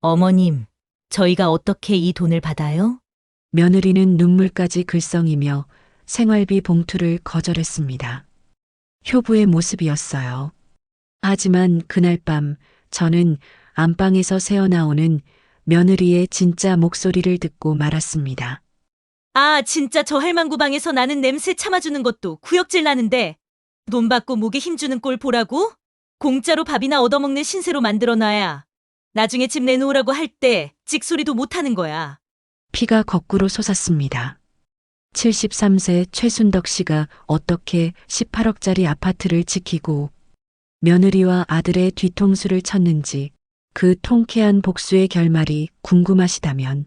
어머님, 저희가 어떻게 이 돈을 받아요? 며느리는 눈물까지 글썽이며 생활비 봉투를 거절했습니다. 효부의 모습이었어요. 하지만 그날 밤 저는 안방에서 새어나오는 며느리의 진짜 목소리를 듣고 말았습니다. 아, 진짜 저 할망구방에서 나는 냄새 참아주는 것도 구역질 나는데 돈 받고 목에 힘주는 꼴 보라고? 공짜로 밥이나 얻어먹는 신세로 만들어놔야 나중에 집 내놓으라고 할 때 찍소리도 못하는 거야. 피가 거꾸로 솟았습니다. 73세 최순덕 씨가 어떻게 18억짜리 아파트를 지키고 며느리와 아들의 뒤통수를 쳤는지 그 통쾌한 복수의 결말이 궁금하시다면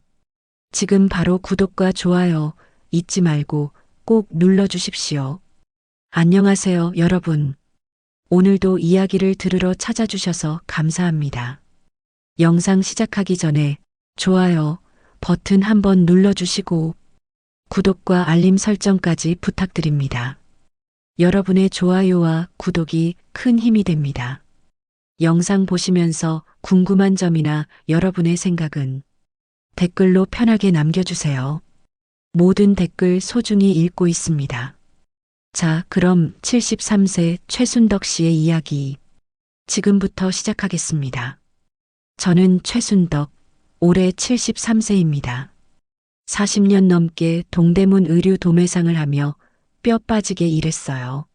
지금 바로 구독과 좋아요 잊지 말고 꼭 눌러주십시오. 안녕하세요, 여러분. 오늘도 이야기를 들으러 찾아주셔서 감사합니다. 영상 시작하기 전에 좋아요 버튼 한번 눌러주시고 구독과 알림 설정까지 부탁드립니다. 여러분의 좋아요와 구독이 큰 힘이 됩니다. 영상 보시면서 궁금한 점이나 여러분의 생각은 댓글로 편하게 남겨주세요. 모든 댓글 소중히 읽고 있습니다. 자, 그럼 73세 최순덕 씨의 이야기 지금부터 시작하겠습니다. 저는 최순덕, 올해 73세입니다. 40년 넘게 동대문 의류 도매상을 하며 뼈 빠지게 일했어요.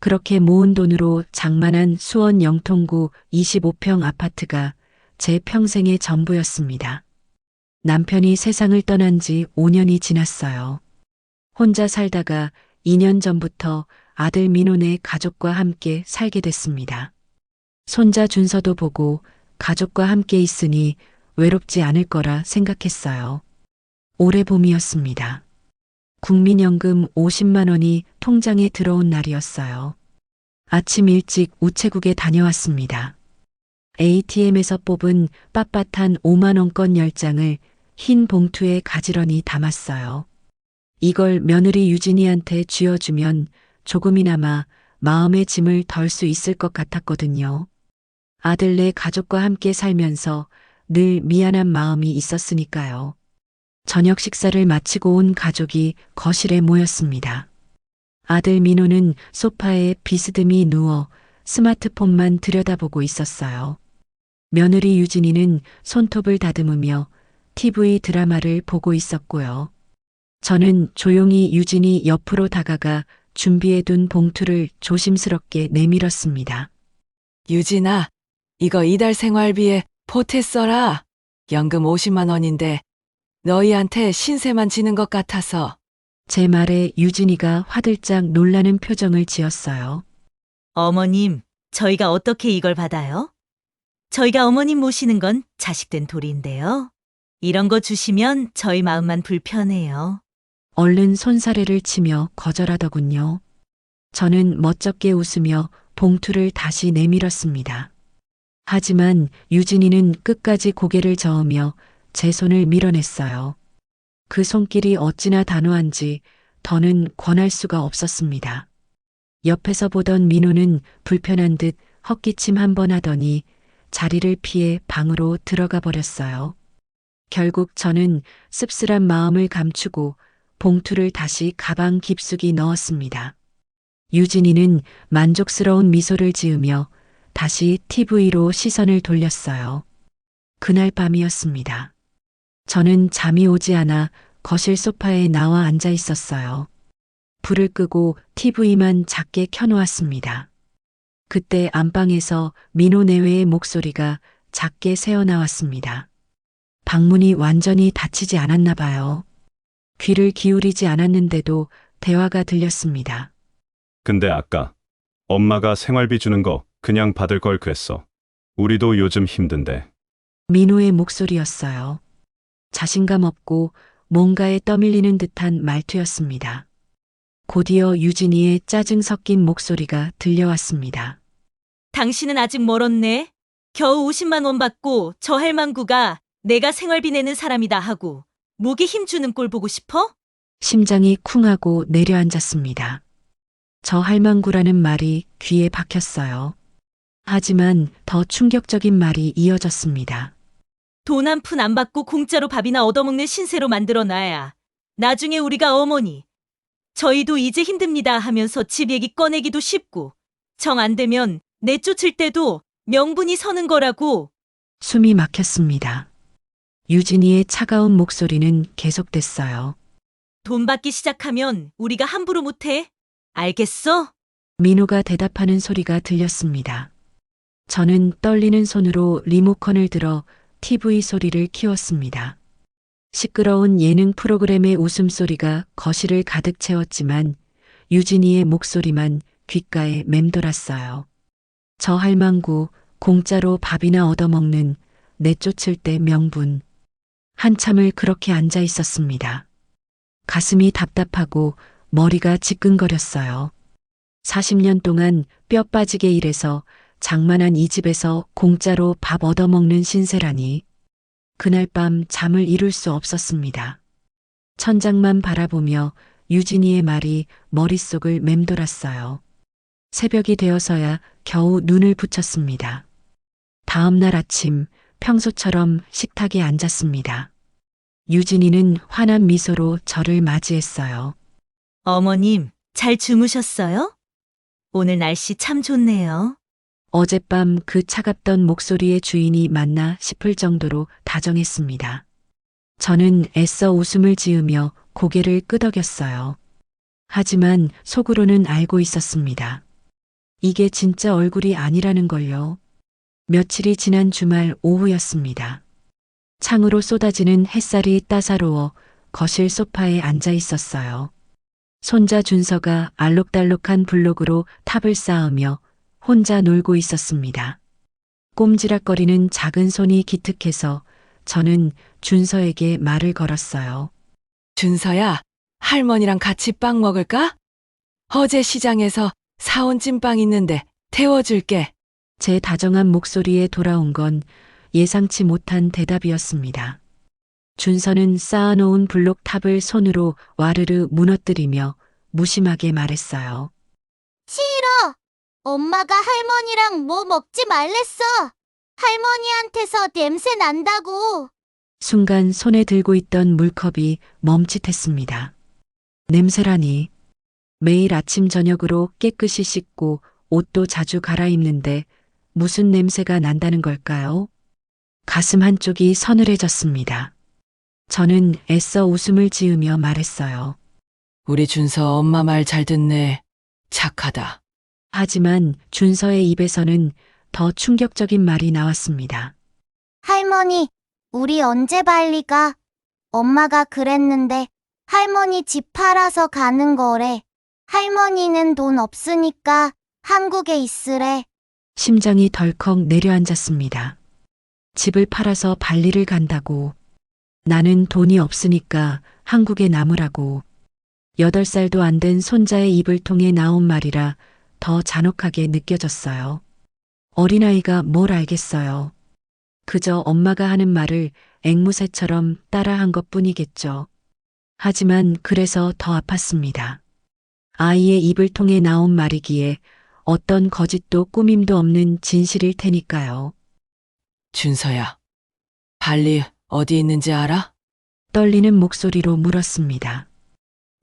그렇게 모은 돈으로 장만한 수원 영통구 25평 아파트가 제 평생의 전부였습니다. 남편이 세상을 떠난 지 5년이 지났어요. 혼자 살다가 2년 전부터 아들 민호네 가족과 함께 살게 됐습니다. 손자 준서도 보고 가족과 함께 있으니 외롭지 않을 거라 생각했어요. 올해 봄이었습니다. 국민연금 50만 원이 통장에 들어온 날이었어요. 아침 일찍 우체국에 다녀왔습니다. ATM에서 뽑은 빳빳한 5만 원권 10장을 흰 봉투에 가지런히 담았어요. 이걸 며느리 유진이한테 쥐어주면 조금이나마 마음의 짐을 덜 수 있을 것 같았거든요. 아들네 가족과 함께 살면서 늘 미안한 마음이 있었으니까요. 저녁 식사를 마치고 온 가족이 거실에 모였습니다. 아들 민호는 소파에 비스듬히 누워 스마트폰만 들여다보고 있었어요. 며느리 유진이는 손톱을 다듬으며 TV 드라마를 보고 있었고요. 저는 조용히 유진이 옆으로 다가가 준비해둔 봉투를 조심스럽게 내밀었습니다. 유진아, 이거 이달 생활비에 보태 써라. 연금 50만 원인데 너희한테 신세만 지는 것 같아서. 제 말에 유진이가 화들짝 놀라는 표정을 지었어요. 어머님, 저희가 어떻게 이걸 받아요? 저희가 어머님 모시는 건 자식된 도리인데요. 이런 거 주시면 저희 마음만 불편해요. 얼른 손사래를 치며 거절하더군요. 저는 멋쩍게 웃으며 봉투를 다시 내밀었습니다. 하지만 유진이는 끝까지 고개를 저으며 제 손을 밀어냈어요. 그 손길이 어찌나 단호한지 더는 권할 수가 없었습니다. 옆에서 보던 민호는 불편한 듯 헛기침 한 번 하더니 자리를 피해 방으로 들어가 버렸어요. 결국 저는 씁쓸한 마음을 감추고 봉투를 다시 가방 깊숙이 넣었습니다. 유진이는 만족스러운 미소를 지으며 다시 TV로 시선을 돌렸어요. 그날 밤이었습니다. 저는 잠이 오지 않아 거실 소파에 나와 앉아 있었어요. 불을 끄고 TV만 작게 켜놓았습니다. 그때 안방에서 민호 내외의 목소리가 작게 새어나왔습니다. 방문이 완전히 닫히지 않았나 봐요. 귀를 기울이지 않았는데도 대화가 들렸습니다. 근데 아까 엄마가 생활비 주는 거 그냥 받을 걸 그랬어. 우리도 요즘 힘든데. 민호의 목소리였어요. 자신감 없고 뭔가에 떠밀리는 듯한 말투였습니다. 곧이어 유진이의 짜증 섞인 목소리가 들려왔습니다. 당신은 아직 멀었네. 겨우 50만 원 받고 저 할망구가 내가 생활비 내는 사람이다 하고 목에 힘주는 꼴 보고 싶어? 심장이 쿵하고 내려앉았습니다. 저 할망구라는 말이 귀에 박혔어요. 하지만 더 충격적인 말이 이어졌습니다. 돈 한 푼 안 받고 공짜로 밥이나 얻어먹는 신세로 만들어놔야 나중에 우리가 어머니, 저희도 이제 힘듭니다 하면서 집 얘기 꺼내기도 쉽고 정 안 되면 내쫓을 때도 명분이 서는 거라고. 숨이 막혔습니다. 유진이의 차가운 목소리는 계속됐어요. 돈 받기 시작하면 우리가 함부로 못해. 알겠어? 민호가 대답하는 소리가 들렸습니다. 저는 떨리는 손으로 리모컨을 들어 TV 소리를 키웠습니다. 시끄러운 예능 프로그램의 웃음소리가 거실을 가득 채웠지만 유진이의 목소리만 귓가에 맴돌았어요. 저 할망구 공짜로 밥이나 얻어먹는 내쫓을 때 명분. 한참을 그렇게 앉아 있었습니다. 가슴이 답답하고 머리가 지끈거렸어요. 40년 동안 뼈 빠지게 일해서 장만한 이 집에서 공짜로 밥 얻어먹는 신세라니. 그날 밤 잠을 이룰 수 없었습니다. 천장만 바라보며 유진이의 말이 머릿속을 맴돌았어요. 새벽이 되어서야 겨우 눈을 붙였습니다. 다음 날 아침 평소처럼 식탁에 앉았습니다. 유진이는 환한 미소로 저를 맞이했어요. 어머님, 잘 주무셨어요? 오늘 날씨 참 좋네요. 어젯밤 그 차갑던 목소리의 주인이 맞나 싶을 정도로 다정했습니다. 저는 애써 웃음을 지으며 고개를 끄덕였어요. 하지만 속으로는 알고 있었습니다. 이게 진짜 얼굴이 아니라는 걸요. 며칠이 지난 주말 오후였습니다. 창으로 쏟아지는 햇살이 따사로워 거실 소파에 앉아 있었어요. 손자 준서가 알록달록한 블록으로 탑을 쌓으며 혼자 놀고 있었습니다. 꼼지락거리는 작은 손이 기특해서 저는 준서에게 말을 걸었어요. 준서야, 할머니랑 같이 빵 먹을까? 어제 시장에서 사온 찐빵 있는데 태워줄게. 제 다정한 목소리에 돌아온 건 예상치 못한 대답이었습니다. 준서는 쌓아놓은 블록탑을 손으로 와르르 무너뜨리며 무심하게 말했어요. 싫어. 엄마가 할머니랑 뭐 먹지 말랬어. 할머니한테서 냄새 난다고. 순간 손에 들고 있던 물컵이 멈칫했습니다. 냄새라니. 매일 아침 저녁으로 깨끗이 씻고 옷도 자주 갈아입는데 무슨 냄새가 난다는 걸까요? 가슴 한쪽이 서늘해졌습니다. 저는 애써 웃음을 지으며 말했어요. 우리 준서 엄마 말 잘 듣네. 착하다. 하지만 준서의 입에서는 더 충격적인 말이 나왔습니다. 할머니, 우리 언제 발리 가? 엄마가 그랬는데 할머니 집 팔아서 가는 거래. 할머니는 돈 없으니까 한국에 있으래. 심장이 덜컥 내려앉았습니다. 집을 팔아서 발리를 간다고. 나는 돈이 없으니까 한국에 남으라고. 8살도 안 된 손자의 입을 통해 나온 말이라 더 잔혹하게 느껴졌어요. 어린아이가 뭘 알겠어요. 그저 엄마가 하는 말을 앵무새처럼 따라한 것뿐이겠죠. 하지만 그래서 더 아팠습니다. 아이의 입을 통해 나온 말이기에 어떤 거짓도 꾸밈도 없는 진실일 테니까요. 준서야, 발리 어디 있는지 알아? 떨리는 목소리로 물었습니다.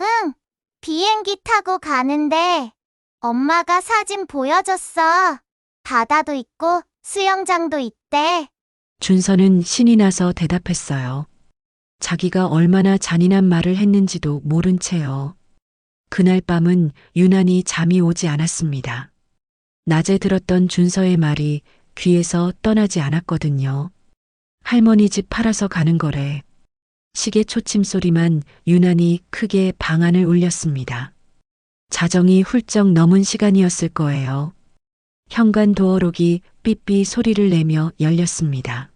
응, 비행기 타고 가는데 엄마가 사진 보여줬어. 바다도 있고 수영장도 있대. 준서는 신이 나서 대답했어요. 자기가 얼마나 잔인한 말을 했는지도 모른 채요. 그날 밤은 유난히 잠이 오지 않았습니다. 낮에 들었던 준서의 말이 귀에서 떠나지 않았거든요. 할머니 집 팔아서 가는 거래. 시계 초침 소리만 유난히 크게 방 안을 울렸습니다. 자정이 훌쩍 넘은 시간이었을 거예요. 현관 도어록이 삐삐 소리를 내며 열렸습니다.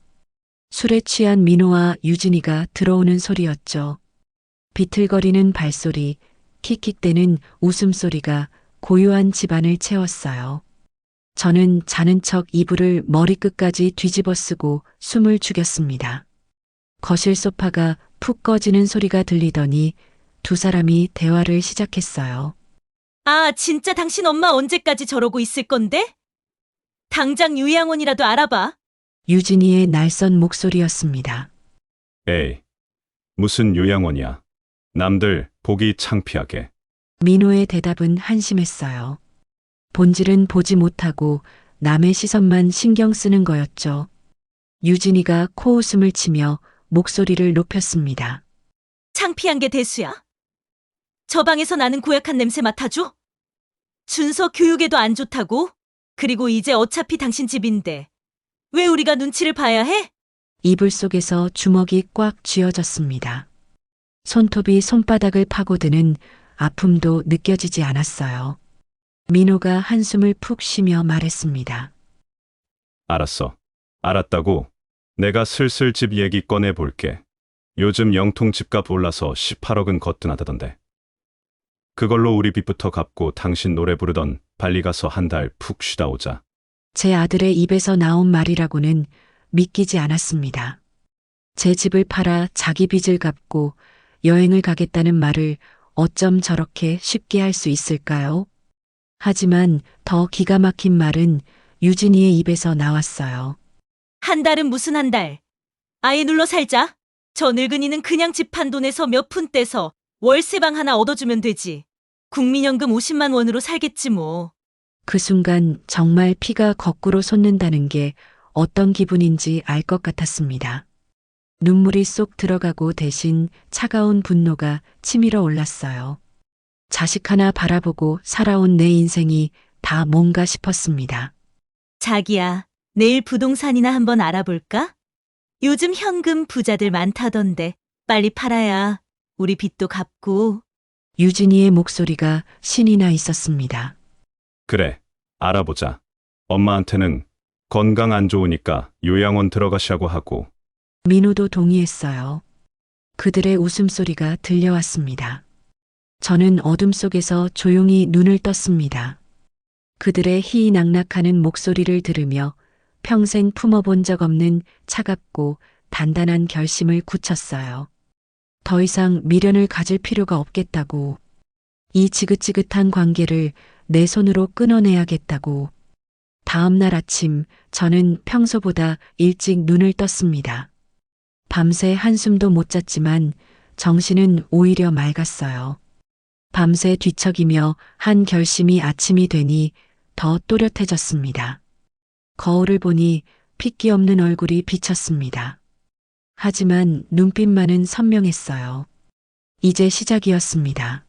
술에 취한 민호와 유진이가 들어오는 소리였죠. 비틀거리는 발소리, 킥킥대는 웃음소리가 고요한 집안을 채웠어요. 저는 자는 척 이불을 머리끝까지 뒤집어 쓰고 숨을 죽였습니다. 거실 소파가 푹 꺼지는 소리가 들리더니 두 사람이 대화를 시작했어요. 아, 진짜 당신 엄마 언제까지 저러고 있을 건데? 당장 요양원이라도 알아봐. 유진이의 날선 목소리였습니다. 에이, 무슨 요양원이야. 남들 보기 창피하게. 민호의 대답은 한심했어요. 본질은 보지 못하고 남의 시선만 신경 쓰는 거였죠. 유진이가 코웃음을 치며 목소리를 높였습니다. 창피한 게 대수야? 저 방에서 나는 고약한 냄새 맡아줘? 준서 교육에도 안 좋다고? 그리고 이제 어차피 당신 집인데 왜 우리가 눈치를 봐야 해? 이불 속에서 주먹이 꽉 쥐어졌습니다. 손톱이 손바닥을 파고드는 아픔도 느껴지지 않았어요. 민호가 한숨을 푹 쉬며 말했습니다. 알았어. 알았다고. 내가 슬슬 집 얘기 꺼내 볼게. 요즘 영통 집값 올라서 18억은 거뜬하다던데. 그걸로 우리 빚부터 갚고 당신 노래 부르던 발리 가서 한 달 푹 쉬다 오자. 제 아들의 입에서 나온 말이라고는 믿기지 않았습니다. 제 집을 팔아 자기 빚을 갚고 여행을 가겠다는 말을 어쩜 저렇게 쉽게 할 수 있을까요? 하지만 더 기가 막힌 말은 유진이의 입에서 나왔어요. 한 달은 무슨 한 달? 아예 눌러 살자. 저 늙은이는 그냥 집 판 돈에서 몇 푼 떼서 월세방 하나 얻어주면 되지. 국민연금 50만 원으로 살겠지 뭐. 그 순간 정말 피가 거꾸로 솟는다는 게 어떤 기분인지 알 것 같았습니다. 눈물이 쏙 들어가고 대신 차가운 분노가 치밀어 올랐어요. 자식 하나 바라보고 살아온 내 인생이 다 뭔가 싶었습니다. 자기야, 내일 부동산이나 한번 알아볼까? 요즘 현금 부자들 많다던데 빨리 팔아야 우리 빚도 갚고. 유진이의 목소리가 신이 나 있었습니다. 그래, 알아보자. 엄마한테는 건강 안 좋으니까 요양원 들어가시라고 하고. 민호도 동의했어요. 그들의 웃음소리가 들려왔습니다. 저는 어둠 속에서 조용히 눈을 떴습니다. 그들의 희희낙낙하는 목소리를 들으며 평생 품어본 적 없는 차갑고 단단한 결심을 굳혔어요. 더 이상 미련을 가질 필요가 없겠다고. 이 지긋지긋한 관계를 내 손으로 끊어내야겠다고. 다음 날 아침 저는 평소보다 일찍 눈을 떴습니다. 밤새 한숨도 못 잤지만 정신은 오히려 맑았어요. 밤새 뒤척이며 한 결심이 아침이 되니 더 또렷해졌습니다. 거울을 보니 핏기 없는 얼굴이 비쳤습니다. 하지만 눈빛만은 선명했어요. 이제 시작이었습니다.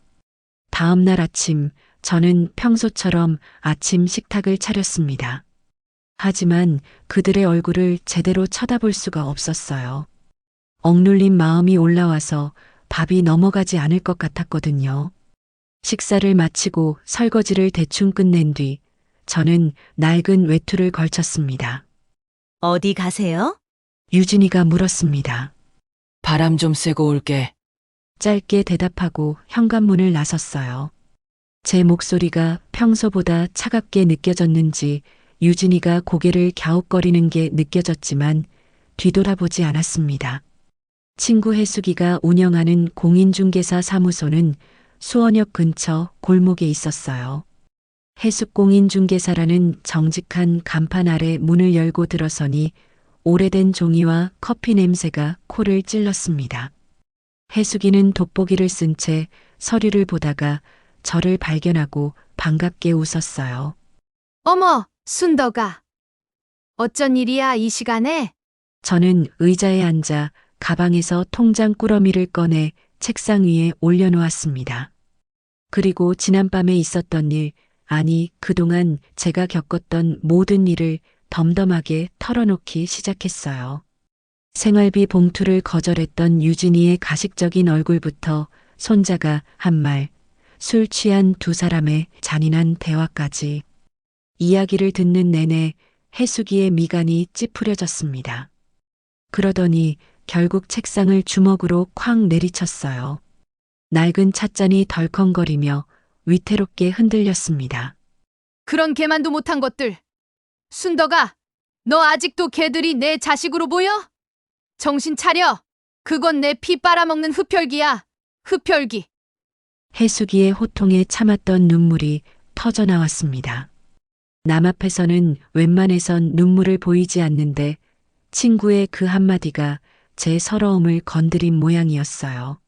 다음 날 아침 저는 평소처럼 아침 식탁을 차렸습니다. 하지만 그들의 얼굴을 제대로 쳐다볼 수가 없었어요. 억눌린 마음이 올라와서 밥이 넘어가지 않을 것 같았거든요. 식사를 마치고 설거지를 대충 끝낸 뒤 저는 낡은 외투를 걸쳤습니다. 어디 가세요? 유진이가 물었습니다. 바람 좀 쐬고 올게. 짧게 대답하고 현관문을 나섰어요. 제 목소리가 평소보다 차갑게 느껴졌는지 유진이가 고개를 갸웃거리는 게 느껴졌지만 뒤돌아보지 않았습니다. 친구 혜숙이가 운영하는 공인중개사 사무소는 수원역 근처 골목에 있었어요. 혜숙 공인중개사라는 정직한 간판 아래 문을 열고 들어서니 오래된 종이와 커피 냄새가 코를 찔렀습니다. 혜숙이는 돋보기를 쓴 채 서류를 보다가 저를 발견하고 반갑게 웃었어요. 어머, 순덕아. 어쩐 일이야, 이 시간에? 저는 의자에 앉아 가방에서 통장 꾸러미를 꺼내 책상 위에 올려놓았습니다. 그리고 지난밤에 있었던 일, 아니 그동안 제가 겪었던 모든 일을 덤덤하게 털어놓기 시작했어요. 생활비 봉투를 거절했던 유진이의 가식적인 얼굴부터 손자가 한 말, 술 취한 두 사람의 잔인한 대화까지. 이야기를 듣는 내내 혜숙이의 미간이 찌푸려졌습니다. 그러더니 결국 책상을 주먹으로 쾅 내리쳤어요. 낡은 찻잔이 덜컹거리며 위태롭게 흔들렸습니다. 그런 개만도 못한 것들. 순덕아, 너 아직도 걔들이 내 자식으로 보여? 정신 차려. 그건 내 피 빨아먹는 흡혈귀야. 흡혈귀. 혜숙이의 호통에 참았던 눈물이 터져나왔습니다. 남 앞에서는 웬만해선 눈물을 보이지 않는데 친구의 그 한마디가 제 서러움을 건드린 모양이었어요.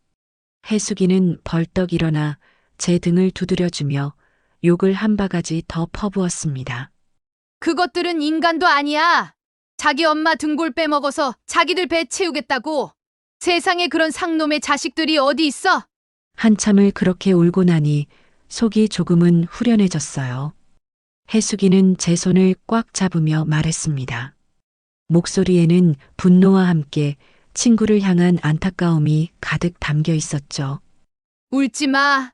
해숙이는 벌떡 일어나 제 등을 두드려주며 욕을 한 바가지 더 퍼부었습니다. 그것들은 인간도 아니야. 자기 엄마 등골 빼먹어서 자기들 배 채우겠다고. 세상에 그런 상놈의 자식들이 어디 있어? 한참을 그렇게 울고 나니 속이 조금은 후련해졌어요. 해숙이는 제 손을 꽉 잡으며 말했습니다. 목소리에는 분노와 함께 친구를 향한 안타까움이 가득 담겨 있었죠. 울지 마.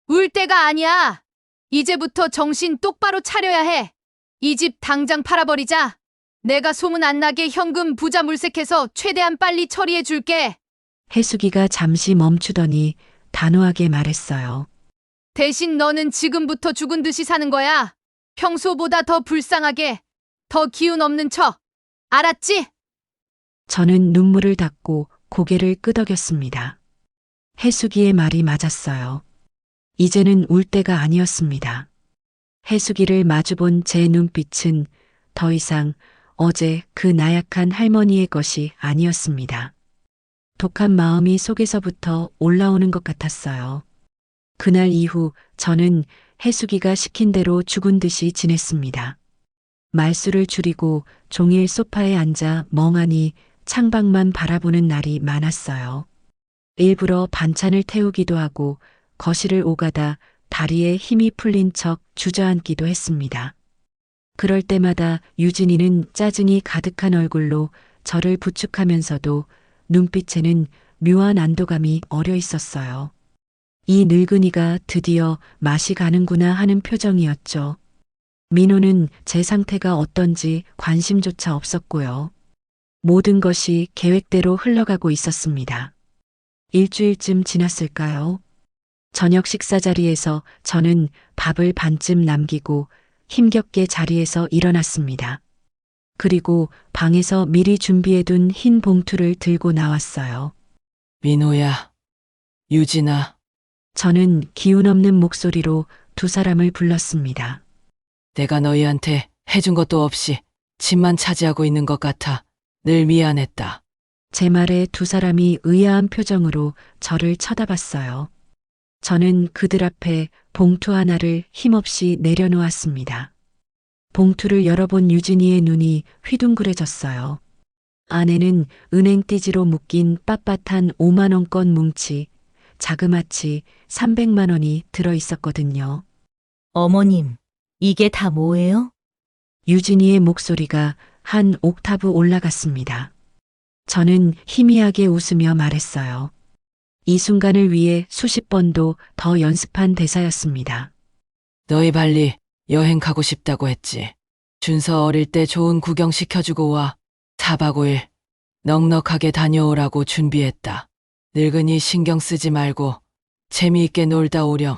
울 때가 아니야. 이제부터 정신 똑바로 차려야 해. 이 집 당장 팔아버리자. 내가 소문 안 나게 현금 부자 물색해서 최대한 빨리 처리해 줄게. 해숙이가 잠시 멈추더니 단호하게 말했어요. 대신 너는 지금부터 죽은 듯이 사는 거야. 평소보다 더 불쌍하게, 더 기운 없는 척. 알았지? 저는 눈물을 닦고 고개를 끄덕였습니다. 해숙이의 말이 맞았어요. 이제는 울 때가 아니었습니다. 해숙이를 마주본 제 눈빛은 더 이상 어제 그 나약한 할머니의 것이 아니었습니다. 독한 마음이 속에서부터 올라오는 것 같았어요. 그날 이후 저는 해숙이가 시킨 대로 죽은 듯이 지냈습니다. 말수를 줄이고 종일 소파에 앉아 멍하니 창밖만 바라보는 날이 많았어요. 일부러 반찬을 태우기도 하고 거실을 오가다 다리에 힘이 풀린 척 주저앉기도 했습니다. 그럴 때마다 유진이는 짜증이 가득한 얼굴로 저를 부축하면서도 눈빛에는 묘한 안도감이 어려 있었어요. 이 늙은이가 드디어 맛이 가는구나 하는 표정이었죠. 민호는 제 상태가 어떤지 관심조차 없었고요. 모든 것이 계획대로 흘러가고 있었습니다. 일주일쯤 지났을까요? 저녁 식사 자리에서 저는 밥을 반쯤 남기고 힘겹게 자리에서 일어났습니다. 그리고 방에서 미리 준비해둔 흰 봉투를 들고 나왔어요. 민호야, 유진아, 저는 기운 없는 목소리로 두 사람을 불렀습니다. 내가 너희한테 해준 것도 없이 집만 차지하고 있는 것 같아 늘 미안했다. 제 말에 두 사람이 의아한 표정으로 저를 쳐다봤어요. 저는 그들 앞에 봉투 하나를 힘없이 내려놓았습니다. 봉투를 열어본 유진이의 눈이 휘둥그레졌어요. 안에는 은행 띠지로 묶인 빳빳한 5만 원권 뭉치, 자그마치 300만 원이 들어 있었거든요. 어머님, 이게 다 뭐예요? 유진이의 목소리가 한 옥타브 올라갔습니다. 저는 희미하게 웃으며 말했어요. 이 순간을 위해 수십 번도 더 연습한 대사였습니다. 너희 빨리 여행 가고 싶다고 했지. 준서 어릴 때 좋은 구경 시켜주고 와. 4박 5일 넉넉하게 다녀오라고 준비했다. 늙은이 신경 쓰지 말고 재미있게 놀다 오렴.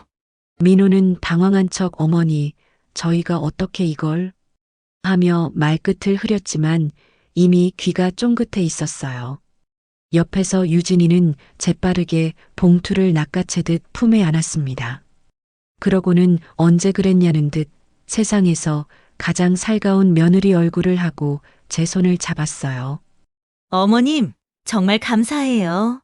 민호는 당황한 척 어머니, 저희가 어떻게 이걸? 하며 말끝을 흐렸지만 이미 귀가 쫑긋해 있었어요. 옆에서 유진이는 재빠르게 봉투를 낚아채듯 품에 안았습니다. 그러고는 언제 그랬냐는 듯 세상에서 가장 살가운 며느리 얼굴을 하고 제 손을 잡았어요. 어머님, 정말 감사해요.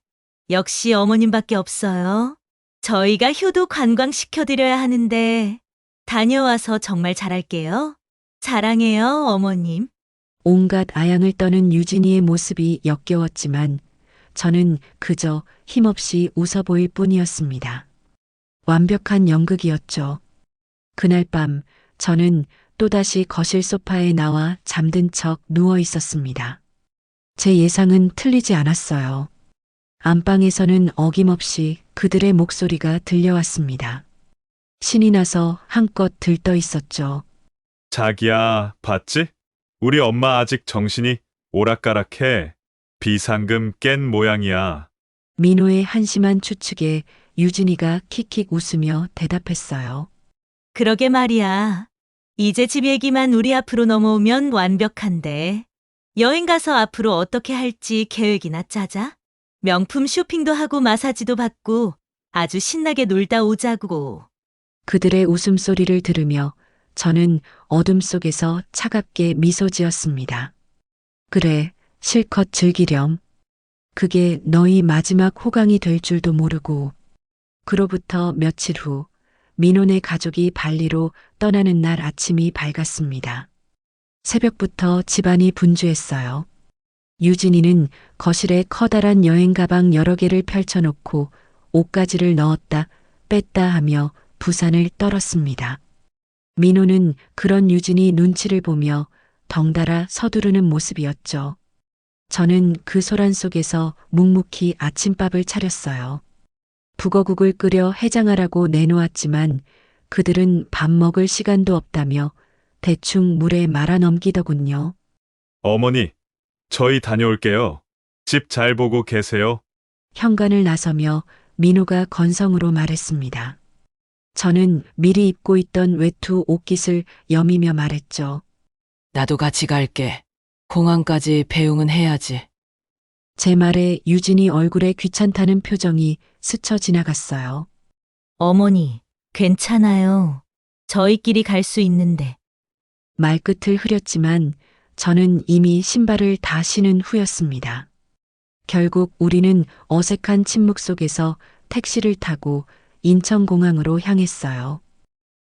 역시 어머님밖에 없어요. 저희가 효도 관광시켜드려야 하는데 다녀와서 정말 잘할게요. 사랑해요, 어머님. 온갖 아양을 떠는 유진이의 모습이 역겨웠지만 저는 그저 힘없이 웃어 보일 뿐이었습니다. 완벽한 연극이었죠. 그날 밤 저는 또다시 거실 소파에 나와 잠든 척 누워 있었습니다. 제 예상은 틀리지 않았어요. 안방에서는 어김없이 그들의 목소리가 들려왔습니다. 신이 나서 한껏 들떠 있었죠. 자기야, 봤지? 우리 엄마 아직 정신이 오락가락해. 비상금 깬 모양이야. 민호의 한심한 추측에 유진이가 킥킥 웃으며 대답했어요. 그러게 말이야. 이제 집 얘기만 우리 앞으로 넘어오면 완벽한데. 여행 가서 앞으로 어떻게 할지 계획이나 짜자. 명품 쇼핑도 하고 마사지도 받고 아주 신나게 놀다 오자고. 그들의 웃음소리를 들으며 저는 어둠 속에서 차갑게 미소 지었습니다. 그래, 실컷 즐기렴. 그게 너희 마지막 호강이 될 줄도 모르고. 그로부터 며칠 후 민호네 가족이 발리로 떠나는 날 아침이 밝았습니다. 새벽부터 집안이 분주했어요. 유진이는 거실에 커다란 여행 가방 여러 개를 펼쳐놓고 옷가지를 넣었다 뺐다 하며 부산을 떨었습니다. 민호는 그런 유진이 눈치를 보며 덩달아 서두르는 모습이었죠. 저는 그 소란 속에서 묵묵히 아침밥을 차렸어요. 북어국을 끓여 해장하라고 내놓았지만 그들은 밥 먹을 시간도 없다며 대충 물에 말아 넘기더군요. 어머니, 저희 다녀올게요. 집 잘 보고 계세요. 현관을 나서며 민호가 건성으로 말했습니다. 저는 미리 입고 있던 외투 옷깃을 여미며 말했죠. 나도 같이 갈게. 공항까지 배웅은 해야지. 제 말에 유진이 얼굴에 귀찮다는 표정이 스쳐 지나갔어요. 어머니, 괜찮아요. 저희끼리 갈 수 있는데. 말끝을 흐렸지만 저는 이미 신발을 다 신은 후였습니다. 결국 우리는 어색한 침묵 속에서 택시를 타고 인천공항으로 향했어요.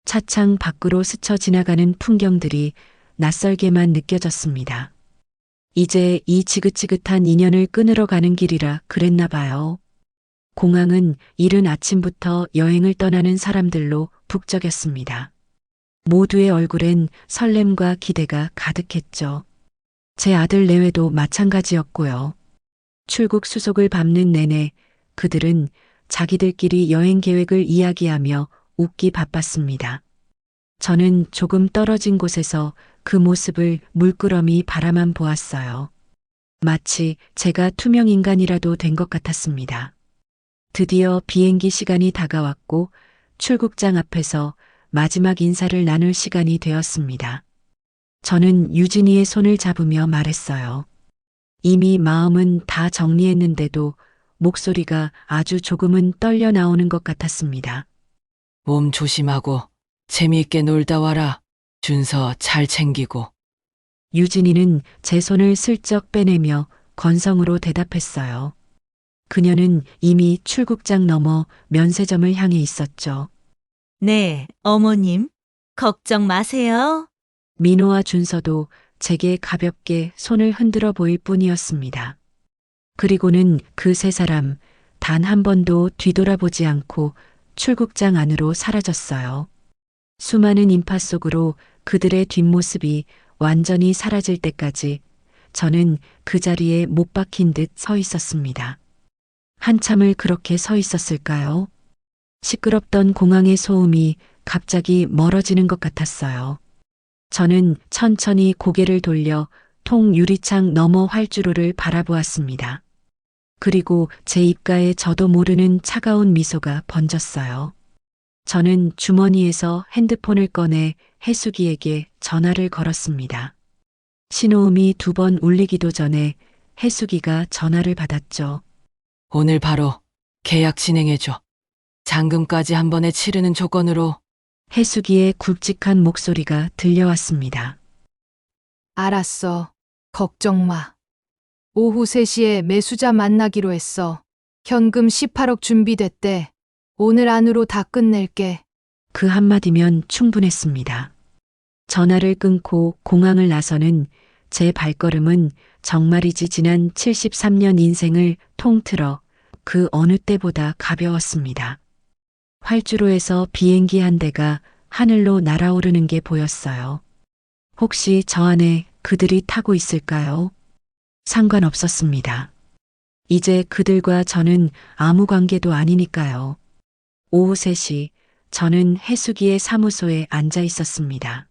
차창 밖으로 스쳐 지나가는 풍경들이 낯설게만 느껴졌습니다. 이제 이 지긋지긋한 인연을 끊으러 가는 길이라 그랬나 봐요. 공항은 이른 아침부터 여행을 떠나는 사람들로 북적였습니다. 모두의 얼굴엔 설렘과 기대가 가득했죠. 제 아들 내외도 마찬가지였고요. 출국 수속을 밟는 내내 그들은 자기들끼리 여행 계획을 이야기하며 웃기 바빴습니다. 저는 조금 떨어진 곳에서 그 모습을 물끄러미 바라만 보았어요. 마치 제가 투명 인간이라도 된 것 같았습니다. 드디어 비행기 시간이 다가왔고 출국장 앞에서 마지막 인사를 나눌 시간이 되었습니다. 저는 유진이의 손을 잡으며 말했어요. 이미 마음은 다 정리했는데도 목소리가 아주 조금은 떨려 나오는 것 같았습니다. 몸 조심하고 재미있게 놀다 와라. 준서 잘 챙기고. 유진이는 제 손을 슬쩍 빼내며 건성으로 대답했어요. 그녀는 이미 출국장 너머 면세점을 향해 있었죠. 네, 어머님. 걱정 마세요. 민호와 준서도 제게 가볍게 손을 흔들어 보일 뿐이었습니다. 그리고는 그 세 사람 단 한 번도 뒤돌아보지 않고 출국장 안으로 사라졌어요. 수많은 인파 속으로 그들의 뒷모습이 완전히 사라질 때까지 저는 그 자리에 못 박힌 듯 서 있었습니다. 한참을 그렇게 서 있었을까요? 시끄럽던 공항의 소음이 갑자기 멀어지는 것 같았어요. 저는 천천히 고개를 돌려 통 유리창 너머 활주로를 바라보았습니다. 그리고 제 입가에 저도 모르는 차가운 미소가 번졌어요. 저는 주머니에서 핸드폰을 꺼내 해수기에게 전화를 걸었습니다. 신호음이 2번 울리기도 전에 해수기가 전화를 받았죠. 오늘 바로 계약 진행해줘. 잔금까지 한 번에 치르는 조건으로. 해수기의 굵직한 목소리가 들려왔습니다. 알았어. 걱정 마. 오후 3시에 매수자 만나기로 했어. 현금 18억 준비됐대. 오늘 안으로 다 끝낼게. 그 한마디면 충분했습니다. 전화를 끊고 공항을 나서는 제 발걸음은 정말이지 지난 73년 인생을 통틀어 그 어느 때보다 가벼웠습니다. 활주로에서 비행기 한 대가 하늘로 날아오르는 게 보였어요. 혹시 저 안에 그들이 타고 있을까요? 상관없었습니다. 이제 그들과 저는 아무 관계도 아니니까요. 오후 3시 저는 해수기의 사무소에 앉아 있었습니다.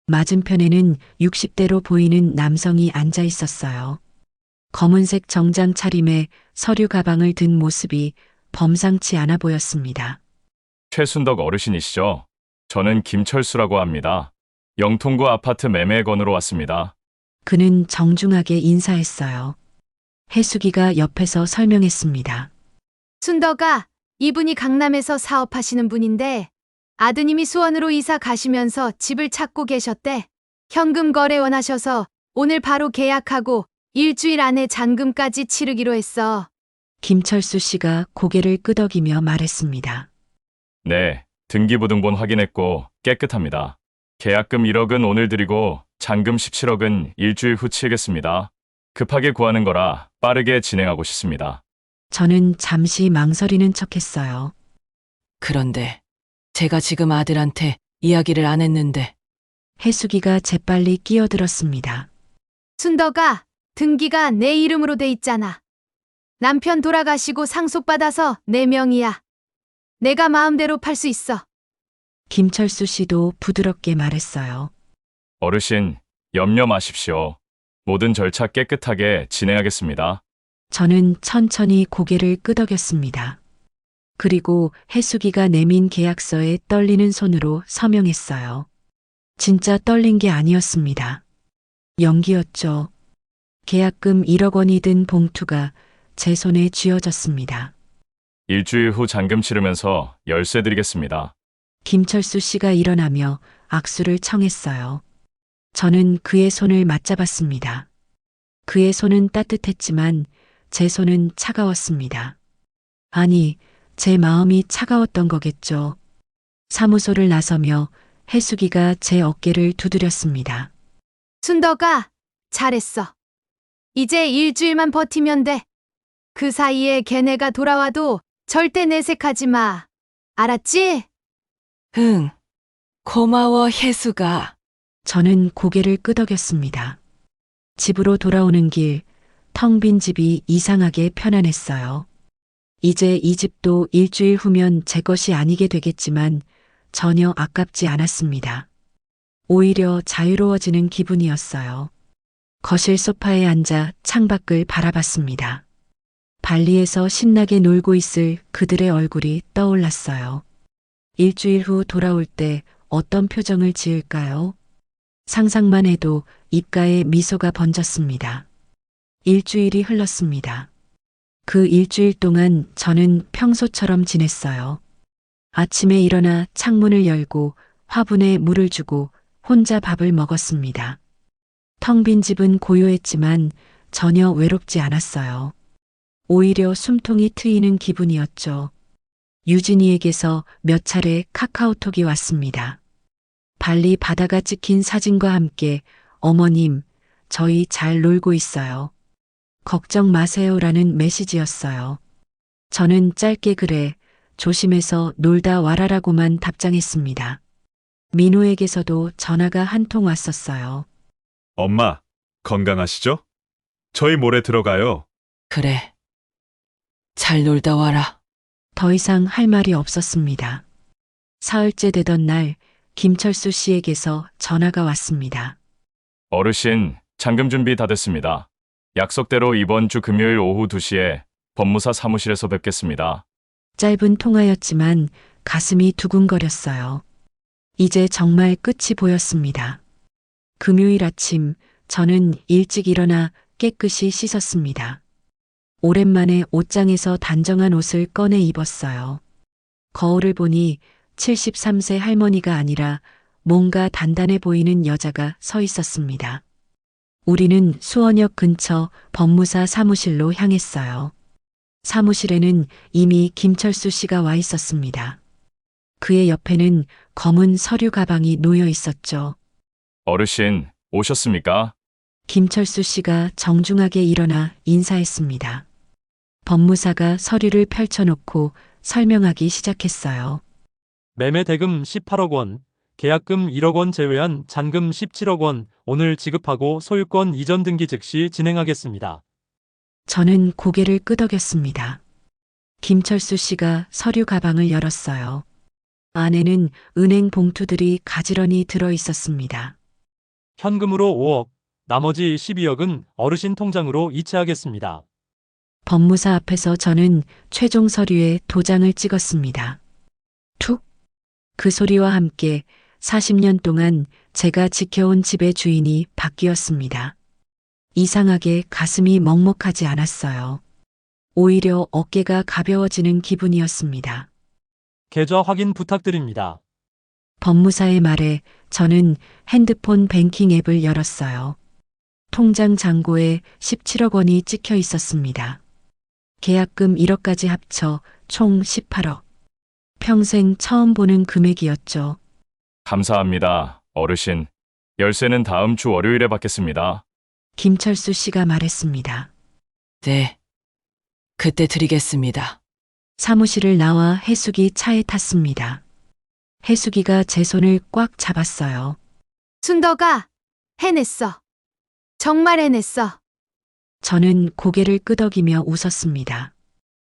맞은편에는 60대로 보이는 남성이 앉아 있었어요. 검은색 정장 차림에 서류 가방을 든 모습이 범상치 않아 보였습니다. 최순덕 어르신이시죠? 저는 김철수라고 합니다. 영통구 아파트 매매 건으로 왔습니다. 그는 정중하게 인사했어요. 해수기가 옆에서 설명했습니다. 순덕아, 이분이 강남에서 사업하시는 분인데 아드님이 수원으로 이사 가시면서 집을 찾고 계셨대. 현금 거래 원하셔서 오늘 바로 계약하고 일주일 안에 잔금까지 치르기로 했어. 김철수 씨가 고개를 끄덕이며 말했습니다. 네, 등기부등본 확인했고 깨끗합니다. 계약금 1억은 오늘 드리고 잔금 17억은 일주일 후 치겠습니다. 급하게 구하는 거라 빠르게 진행하고 싶습니다. 저는 잠시 망설이는 척했어요. 그런데 제가 지금 아들한테 이야기를 안 했는데 해수기가 재빨리 끼어들었습니다. 순덕아, 등기가 내 이름으로 돼 있잖아. 남편 돌아가시고 상속받아서 내 명의야. 내가 마음대로 팔 수 있어. 김철수 씨도 부드럽게 말했어요. 어르신, 염려 마십시오. 모든 절차 깨끗하게 진행하겠습니다. 저는 천천히 고개를 끄덕였습니다. 그리고 해수기가 내민 계약서에 떨리는 손으로 서명했어요. 진짜 떨린 게 아니었습니다. 연기였죠. 계약금 1억 원이 든 봉투가 제 손에 쥐어졌습니다. 일주일 후 잔금 치르면서 열쇠 드리겠습니다. 김철수 씨가 일어나며 악수를 청했어요. 저는 그의 손을 맞잡았습니다. 그의 손은 따뜻했지만 제 손은 차가웠습니다. 아니, 제 마음이 차가웠던 거겠죠. 사무소를 나서며 해수기가 제 어깨를 두드렸습니다. 순덕아, 잘했어. 이제 일주일만 버티면 돼. 그 사이에 걔네가 돌아와도 절대 내색하지 마. 알았지? 응, 고마워 혜수가. 저는 고개를 끄덕였습니다. 집으로 돌아오는 길, 텅 빈 집이 이상하게 편안했어요. 이제 이 집도 일주일 후면 제 것이 아니게 되겠지만 전혀 아깝지 않았습니다. 오히려 자유로워지는 기분이었어요. 거실 소파에 앉아 창밖을 바라봤습니다. 발리에서 신나게 놀고 있을 그들의 얼굴이 떠올랐어요. 일주일 후 돌아올 때 어떤 표정을 지을까요? 상상만 해도 입가에 미소가 번졌습니다. 일주일이 흘렀습니다. 그 일주일 동안 저는 평소처럼 지냈어요. 아침에 일어나 창문을 열고 화분에 물을 주고 혼자 밥을 먹었습니다. 텅 빈 집은 고요했지만 전혀 외롭지 않았어요. 오히려 숨통이 트이는 기분이었죠. 유진이에게서 몇 차례 카카오톡이 왔습니다. 발리 바다가 찍힌 사진과 함께 어머님, 저희 잘 놀고 있어요. 걱정 마세요라는 메시지였어요. 저는 짧게 그래, 조심해서 놀다 와라라고만 답장했습니다. 민호에게서도 전화가 한 통 왔었어요. 엄마, 건강하시죠? 저희 모레 들어가요. 그래. 잘 놀다 와라. 더 이상 할 말이 없었습니다. 사흘째 되던 날 김철수 씨에게서 전화가 왔습니다. 어르신, 잔금 준비 다 됐습니다. 약속대로 이번 주 금요일 오후 2시에 법무사 사무실에서 뵙겠습니다. 짧은 통화였지만 가슴이 두근거렸어요. 이제 정말 끝이 보였습니다. 금요일 아침 저는 일찍 일어나 깨끗이 씻었습니다. 오랜만에 옷장에서 단정한 옷을 꺼내 입었어요. 거울을 보니 73세 할머니가 아니라 뭔가 단단해 보이는 여자가 서 있었습니다. 우리는 수원역 근처 법무사 사무실로 향했어요. 사무실에는 이미 김철수 씨가 와 있었습니다. 그의 옆에는 검은 서류 가방이 놓여 있었죠. 어르신, 오셨습니까? 김철수 씨가 정중하게 일어나 인사했습니다. 법무사가 서류를 펼쳐놓고 설명하기 시작했어요. 매매 대금 18억 원, 계약금 1억 원 제외한 잔금 17억 원 오늘 지급하고 소유권 이전 등기 즉시 진행하겠습니다. 저는 고개를 끄덕였습니다. 김철수 씨가 서류 가방을 열었어요. 안에는 은행 봉투들이 가지런히 들어 있었습니다. 현금으로 5억, 나머지 12억은 어르신 통장으로 이체하겠습니다. 법무사 앞에서 저는 최종 서류에 도장을 찍었습니다. 툭! 그 소리와 함께 40년 동안 제가 지켜온 집의 주인이 바뀌었습니다. 이상하게 가슴이 먹먹하지 않았어요. 오히려 어깨가 가벼워지는 기분이었습니다. 계좌 확인 부탁드립니다. 법무사의 말에 저는 핸드폰 뱅킹 앱을 열었어요. 통장 잔고에 17억 원이 찍혀 있었습니다. 계약금 1억까지 합쳐 총 18억. 평생 처음 보는 금액이었죠. 감사합니다, 어르신. 열쇠는 다음 주 월요일에 받겠습니다. 김철수 씨가 말했습니다. 네. 그때 드리겠습니다. 사무실을 나와 해숙이 차에 탔습니다. 해숙이가 제 손을 꽉 잡았어요. 순덕아, 해냈어. 정말 해냈어. 저는 고개를 끄덕이며 웃었습니다.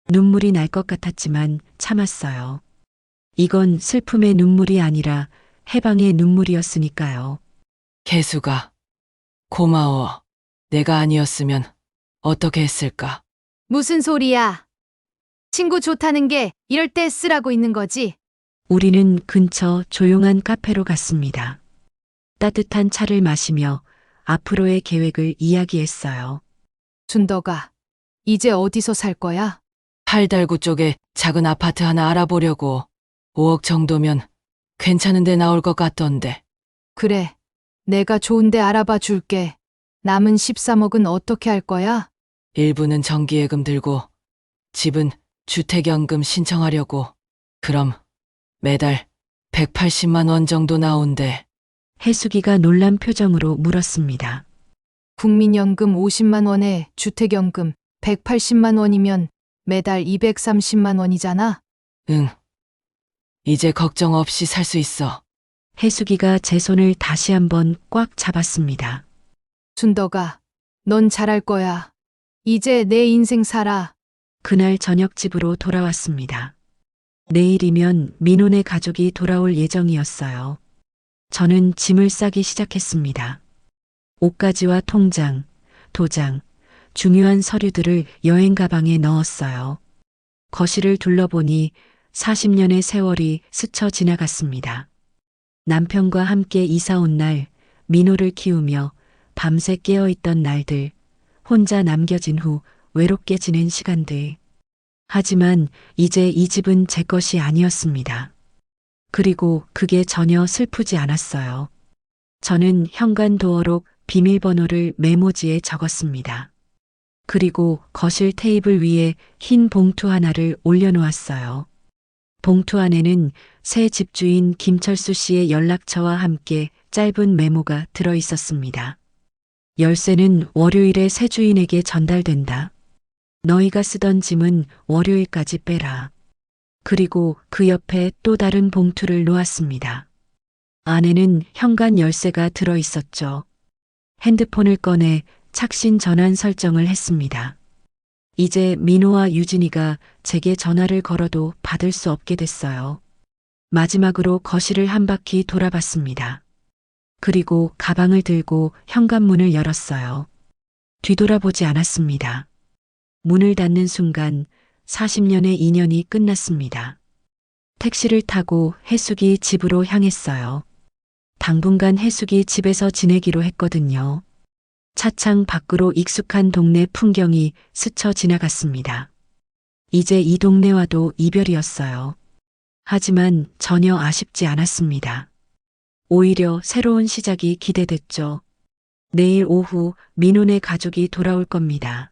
눈물이 날 것 같았지만 참았어요. 이건 슬픔의 눈물이 아니라 해방의 눈물이었으니까요. 개수가 고마워. 내가 아니었으면 어떻게 했을까? 무슨 소리야. 친구 좋다는 게 이럴 때 쓰라고 있는 거지. 우리는 근처 조용한 카페로 갔습니다. 따뜻한 차를 마시며 앞으로의 계획을 이야기했어요. 순덕아, 이제 어디서 살 거야? 팔달구 쪽에 작은 아파트 하나 알아보려고. 5억 정도면 괜찮은 데 나올 것 같던데. 그래, 내가 좋은데 알아봐 줄게. 남은 13억은 어떻게 할 거야? 일부는 정기예금 들고 집은 주택연금 신청하려고. 그럼 매달 180만 원 정도 나온대. 해숙이가 놀란 표정으로 물었습니다. 국민연금 50만 원에 주택연금 180만 원이면 매달 230만 원이잖아. 응. 이제 걱정 없이 살 수 있어. 해숙이가 제 손을 다시 한번 꽉 잡았습니다. 순덕아, 넌 잘할 거야. 이제 내 인생 살아. 그날 저녁 집으로 돌아왔습니다. 내일이면 민호네 가족이 돌아올 예정이었어요. 저는 짐을 싸기 시작했습니다. 옷가지와 통장, 도장, 중요한 서류들을 여행 가방에 넣었어요. 거실을 둘러보니 40년의 세월이 스쳐 지나갔습니다. 남편과 함께 이사 온 날, 민호를 키우며 밤새 깨어있던 날들, 혼자 남겨진 후 외롭게 지낸 시간들. 하지만 이제 이 집은 제 것이 아니었습니다. 그리고 그게 전혀 슬프지 않았어요. 저는 현관도어록 비밀번호를 메모지에 적었습니다. 그리고 거실 테이블 위에 흰 봉투 하나를 올려놓았어요. 봉투 안에는 새 집주인 김철수 씨의 연락처와 함께 짧은 메모가 들어 있었습니다. 열쇠는 월요일에 새 주인에게 전달된다. 너희가 쓰던 짐은 월요일까지 빼라. 그리고 그 옆에 또 다른 봉투를 놓았습니다. 안에는 현관 열쇠가 들어 있었죠. 핸드폰을 꺼내 착신 전환 설정을 했습니다. 이제 민호와 유진이가 제게 전화를 걸어도 받을 수 없게 됐어요. 마지막으로 거실을 한 바퀴 돌아봤습니다. 그리고 가방을 들고 현관문을 열었어요. 뒤돌아보지 않았습니다. 문을 닫는 순간 40년의 인연이 끝났습니다. 택시를 타고 해숙이 집으로 향했어요. 당분간 해숙이 집에서 지내기로 했거든요. 차창 밖으로 익숙한 동네 풍경이 스쳐 지나갔습니다. 이제 이 동네와도 이별이었어요. 하지만 전혀 아쉽지 않았습니다. 오히려 새로운 시작이 기대됐죠. 내일 오후 민호네 가족이 돌아올 겁니다.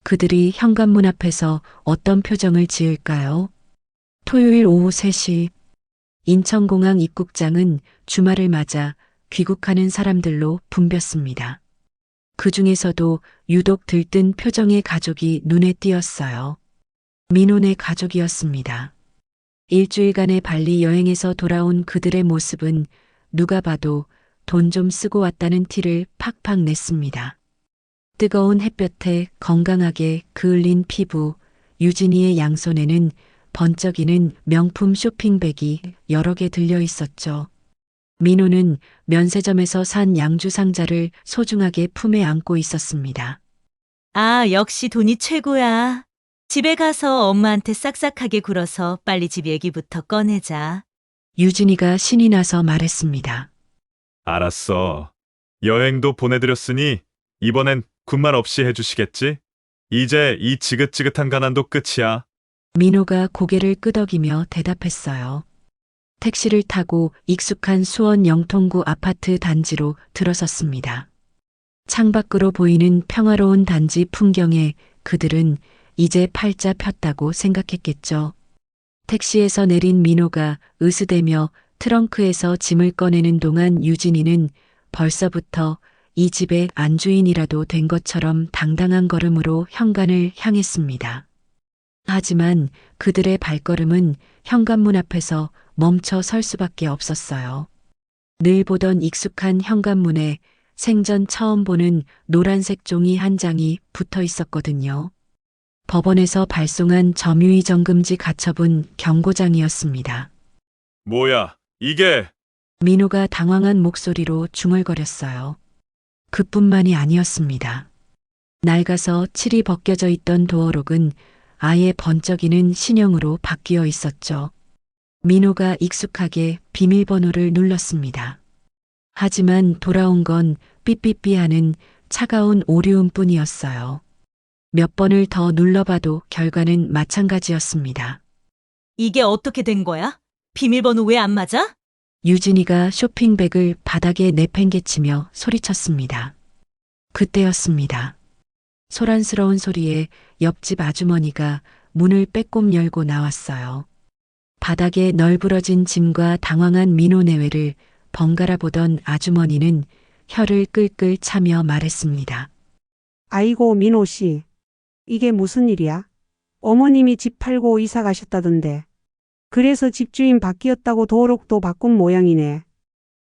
그들이 현관문 앞에서 어떤 표정을 지을까요? 토요일 오후 3시 인천공항 입국장은 주말을 맞아 귀국하는 사람들로 붐볐습니다. 그 중에서도 유독 들뜬 표정의 가족이 눈에 띄었어요. 민호네 가족이었습니다. 일주일간의 발리 여행에서 돌아온 그들의 모습은 누가 봐도 돈 좀 쓰고 왔다는 티를 팍팍 냈습니다. 뜨거운 햇볕에 건강하게 그을린 피부, 유진이의 양손에는 번쩍이는 명품 쇼핑백이 여러 개 들려 있었죠. 민호는 면세점에서 산 양주 상자를 소중하게 품에 안고 있었습니다. 아, 역시 돈이 최고야. 집에 가서 엄마한테 싹싹하게 굴어서 빨리 집 얘기부터 꺼내자. 유진이가 신이 나서 말했습니다. 알았어. 여행도 보내드렸으니 이번엔 군말 없이 해주시겠지? 이제 이 지긋지긋한 가난도 끝이야. 민호가 고개를 끄덕이며 대답했어요. 택시를 타고 익숙한 수원 영통구 아파트 단지로 들어섰습니다. 창밖으로 보이는 평화로운 단지 풍경에 그들은 이제 팔자 폈다고 생각했겠죠. 택시에서 내린 민호가 으스대며 트렁크에서 짐을 꺼내는 동안 유진이는 벌써부터 이 집의 안주인이라도 된 것처럼 당당한 걸음으로 현관을 향했습니다. 하지만 그들의 발걸음은 현관문 앞에서 멈춰 설 수밖에 없었어요. 늘 보던 익숙한 현관문에 생전 처음 보는 노란색 종이 한 장이 붙어 있었거든요. 법원에서 발송한 점유이정금지 가처분 경고장이었습니다. 뭐야, 이게? 민호가 당황한 목소리로 중얼거렸어요. 그뿐만이 아니었습니다. 낡아서 칠이 벗겨져 있던 도어록은 아예 번쩍이는 신형으로 바뀌어 있었죠. 민호가 익숙하게 비밀번호를 눌렀습니다. 하지만 돌아온 건 삐삐삐하는 차가운 오류음뿐이었어요. 몇 번을 더 눌러봐도 결과는 마찬가지였습니다. 이게 어떻게 된 거야? 비밀번호 왜 안 맞아? 유진이가 쇼핑백을 바닥에 내팽개치며 소리쳤습니다. 그때였습니다. 소란스러운 소리에 옆집 아주머니가 문을 빼꼼 열고 나왔어요. 바닥에 널브러진 짐과 당황한 민호 내외를 번갈아 보던 아주머니는 혀를 끌끌 차며 말했습니다. 아이고, 민호 씨. 이게 무슨 일이야? 어머님이 집 팔고 이사 가셨다던데. 그래서 집주인 바뀌었다고 도록도 바꾼 모양이네.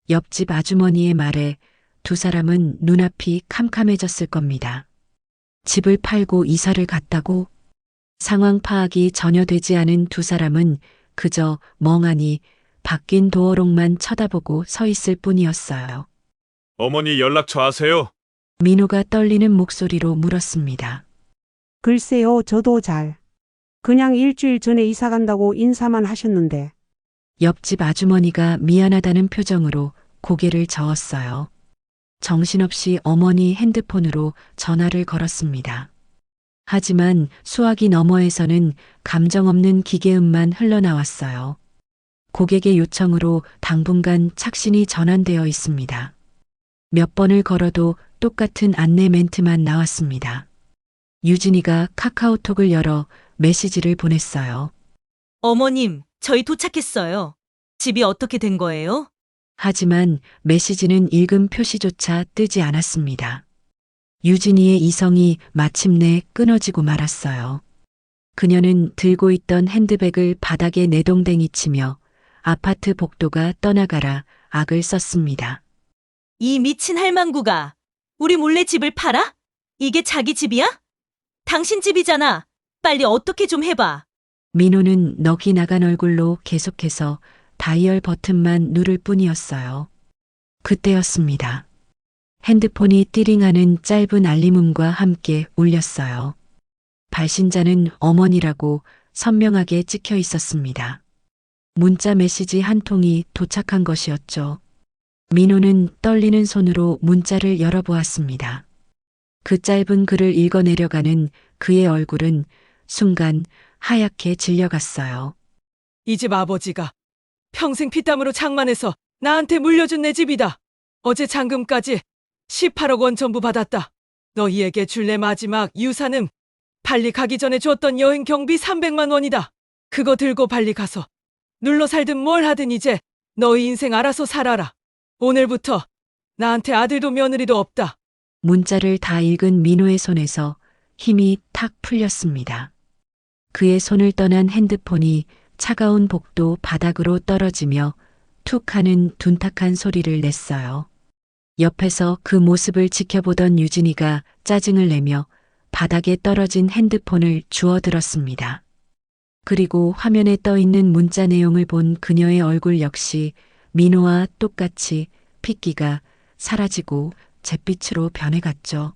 옆집 아주머니의 말에 두 사람은 눈앞이 캄캄해졌을 겁니다. 집을 팔고 이사를 갔다고? 상황 파악이 전혀 되지 않은 두 사람은 그저 멍하니 바뀐 도어록만 쳐다보고 서 있을 뿐이었어요. 어머니 연락처 아세요? 민호가 떨리는 목소리로 물었습니다. 글쎄요, 저도 잘. 그냥 일주일 전에 이사 간다고 인사만 하셨는데. 옆집 아주머니가 미안하다는 표정으로 고개를 저었어요. 정신없이 어머니 핸드폰으로 전화를 걸었습니다. 하지만 수화기 너머에서는 감정 없는 기계음만 흘러나왔어요. 고객의 요청으로 당분간 착신이 전환되어 있습니다. 몇 번을 걸어도 똑같은 안내 멘트만 나왔습니다. 유진이가 카카오톡을 열어 메시지를 보냈어요. 어머님, 저희 도착했어요. 집이 어떻게 된 거예요? 하지만 메시지는 읽음 표시조차 뜨지 않았습니다. 유진이의 이성이 마침내 끊어지고 말았어요. 그녀는 들고 있던 핸드백을 바닥에 내동댕이 치며 아파트 복도가 떠나가라 악을 썼습니다. 이 미친 할망구가 우리 몰래 집을 팔아? 이게 자기 집이야? 당신 집이잖아. 빨리 어떻게 좀 해봐. 민호는 넋이 나간 얼굴로 계속해서 다이얼 버튼만 누를 뿐이었어요. 그때였습니다. 핸드폰이 띠링하는 짧은 알림음과 함께 울렸어요. 발신자는 어머니라고 선명하게 찍혀 있었습니다. 문자 메시지 한 통이 도착한 것이었죠. 민호는 떨리는 손으로 문자를 열어보았습니다. 그 짧은 글을 읽어내려가는 그의 얼굴은 순간 하얗게 질려갔어요. 이 집 아버지가 평생 피땀으로 장만해서 나한테 물려준 내 집이다. 어제 잔금까지 18억 원 전부 받았다. 너희에게 줄 내 마지막 유산은 발리 가기 전에 줬던 여행 경비 300만 원이다. 그거 들고 발리 가서 눌러 살든 뭘 하든 이제 너희 인생 알아서 살아라. 오늘부터 나한테 아들도 며느리도 없다. 문자를 다 읽은 민호의 손에서 힘이 탁 풀렸습니다. 그의 손을 떠난 핸드폰이 차가운 복도 바닥으로 떨어지며 툭 하는 둔탁한 소리를 냈어요. 옆에서 그 모습을 지켜보던 유진이가 짜증을 내며 바닥에 떨어진 핸드폰을 주워들었습니다. 그리고 화면에 떠 있는 문자 내용을 본 그녀의 얼굴 역시 민호와 똑같이 핏기가 사라지고 잿빛으로 변해갔죠.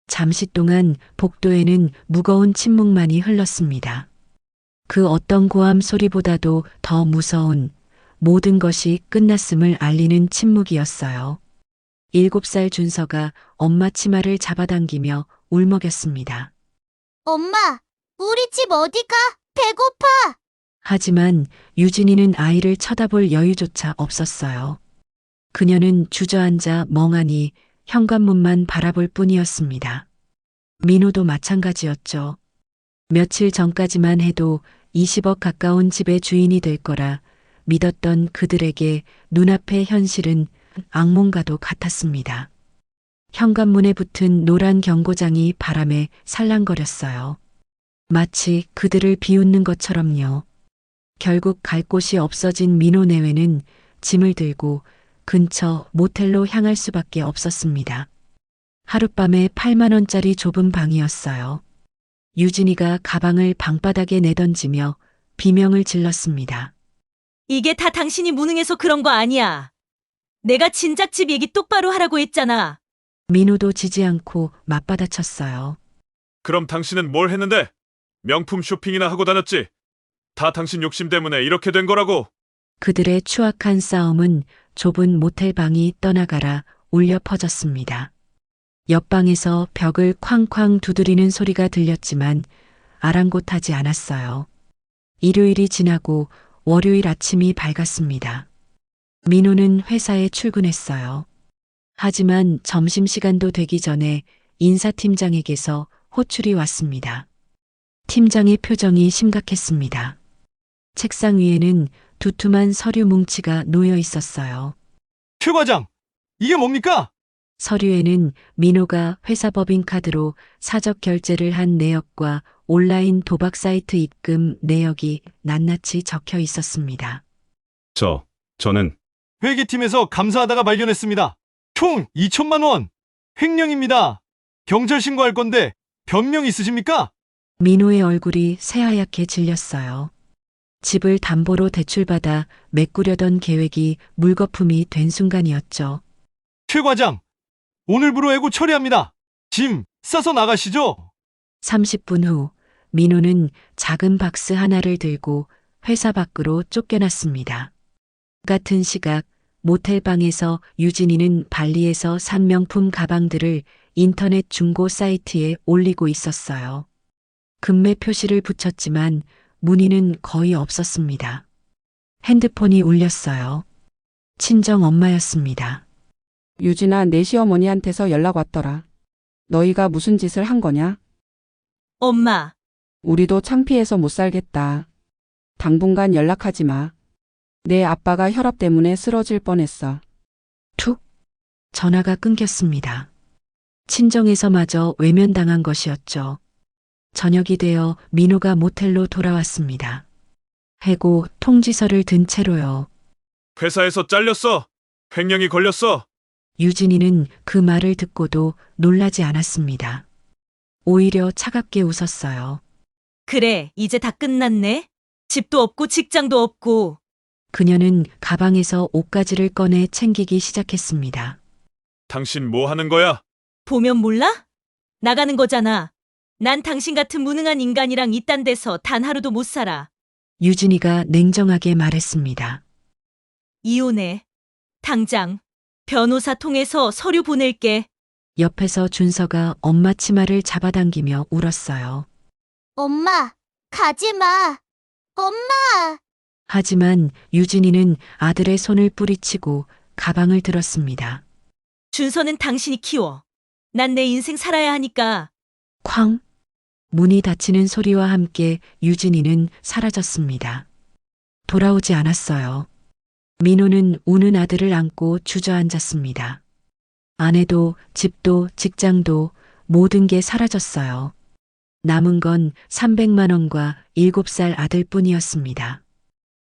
잠시 동안 복도에는 무거운 침묵만이 흘렀습니다. 그 어떤 고함 소리보다도 더 무서운 모든 것이 끝났음을 알리는 침묵이었어요. 7살 준서가 엄마 치마를 잡아당기며 울먹였습니다. 엄마, 우리 집 어디가? 배고파! 하지만 유진이는 아이를 쳐다볼 여유조차 없었어요. 그녀는 주저앉아 멍하니 현관문만 바라볼 뿐이었습니다. 민호도 마찬가지였죠. 며칠 전까지만 해도 20억 가까운 집의 주인이 될 거라 믿었던 그들에게 눈앞의 현실은 악몽과도 같았습니다. 현관문에 붙은 노란 경고장이 바람에 살랑거렸어요. 마치 그들을 비웃는 것처럼요. 결국 갈 곳이 없어진 민호 내외는 짐을 들고 근처 모텔로 향할 수밖에 없었습니다. 하룻밤에 8만 원짜리 좁은 방이었어요. 유진이가 가방을 방바닥에 내던지며 비명을 질렀습니다. 이게 다 당신이 무능해서 그런 거 아니야. 내가 진작 집 얘기 똑바로 하라고 했잖아. 민호도 지지 않고 맞받아쳤어요. 그럼 당신은 뭘 했는데? 명품 쇼핑이나 하고 다녔지? 다 당신 욕심 때문에 이렇게 된 거라고. 그들의 추악한 싸움은 좁은 모텔 방이 떠나가라 울려 퍼졌습니다. 옆방에서 벽을 쾅쾅 두드리는 소리가 들렸지만 아랑곳하지 않았어요. 일요일이 지나고 월요일 아침이 밝았습니다. 민호는 회사에 출근했어요. 하지만 점심시간도 되기 전에 인사팀장에게서 호출이 왔습니다. 팀장의 표정이 심각했습니다. 책상 위에는 두툼한 서류 뭉치가 놓여 있었어요. 최 과장, 이게 뭡니까? 서류에는 민호가 회사 법인카드로 사적 결제를 한 내역과 온라인 도박 사이트 입금 내역이 낱낱이 적혀 있었습니다. 저는 회계팀에서 감사하다가 발견했습니다. 총 2천만 원. 횡령입니다. 경찰 신고할 건데 변명 있으십니까? 민호의 얼굴이 새하얗게 질렸어요. 집을 담보로 대출받아 메꾸려던 계획이 물거품이 된 순간이었죠. 최 과장, 오늘부로 해고 처리합니다. 짐 싸서 나가시죠. 30분 후 민호는 작은 박스 하나를 들고 회사 밖으로 쫓겨났습니다. 같은 시각 모텔방에서 유진이는 발리에서 산 명품 가방들을 인터넷 중고 사이트에 올리고 있었어요. 금매 표시를 붙였지만 문의는 거의 없었습니다. 핸드폰이 울렸어요. 친정 엄마였습니다. 유진아, 내 시어머니한테서 연락 왔더라. 너희가 무슨 짓을 한 거냐? 엄마, 우리도 창피해서 못 살겠다. 당분간 연락하지 마. 내 아빠가 혈압 때문에 쓰러질 뻔했어. 툭! 전화가 끊겼습니다. 친정에서마저 외면당한 것이었죠. 저녁이 되어 민호가 모텔로 돌아왔습니다. 해고 통지서를 든 채로요. 회사에서 잘렸어. 횡령이 걸렸어. 유진이는 그 말을 듣고도 놀라지 않았습니다. 오히려 차갑게 웃었어요. 그래, 이제 다 끝났네. 집도 없고 직장도 없고. 그녀는 가방에서 옷가지를 꺼내 챙기기 시작했습니다. 당신 뭐 하는 거야? 보면 몰라? 나가는 거잖아. 난 당신 같은 무능한 인간이랑 이딴 데서 단 하루도 못 살아. 유진이가 냉정하게 말했습니다. 이혼해. 당장. 변호사 통해서 서류 보낼게. 옆에서 준서가 엄마 치마를 잡아당기며 울었어요. 엄마, 가지 마. 엄마! 하지만 유진이는 아들의 손을 뿌리치고 가방을 들었습니다. 준서는 당신이 키워. 난 내 인생 살아야 하니까. 쾅! 문이 닫히는 소리와 함께 유진이는 사라졌습니다. 돌아오지 않았어요. 민호는 우는 아들을 안고 주저앉았습니다. 아내도 집도 직장도 모든 게 사라졌어요. 남은 건 300만 원과 7살 아들뿐이었습니다.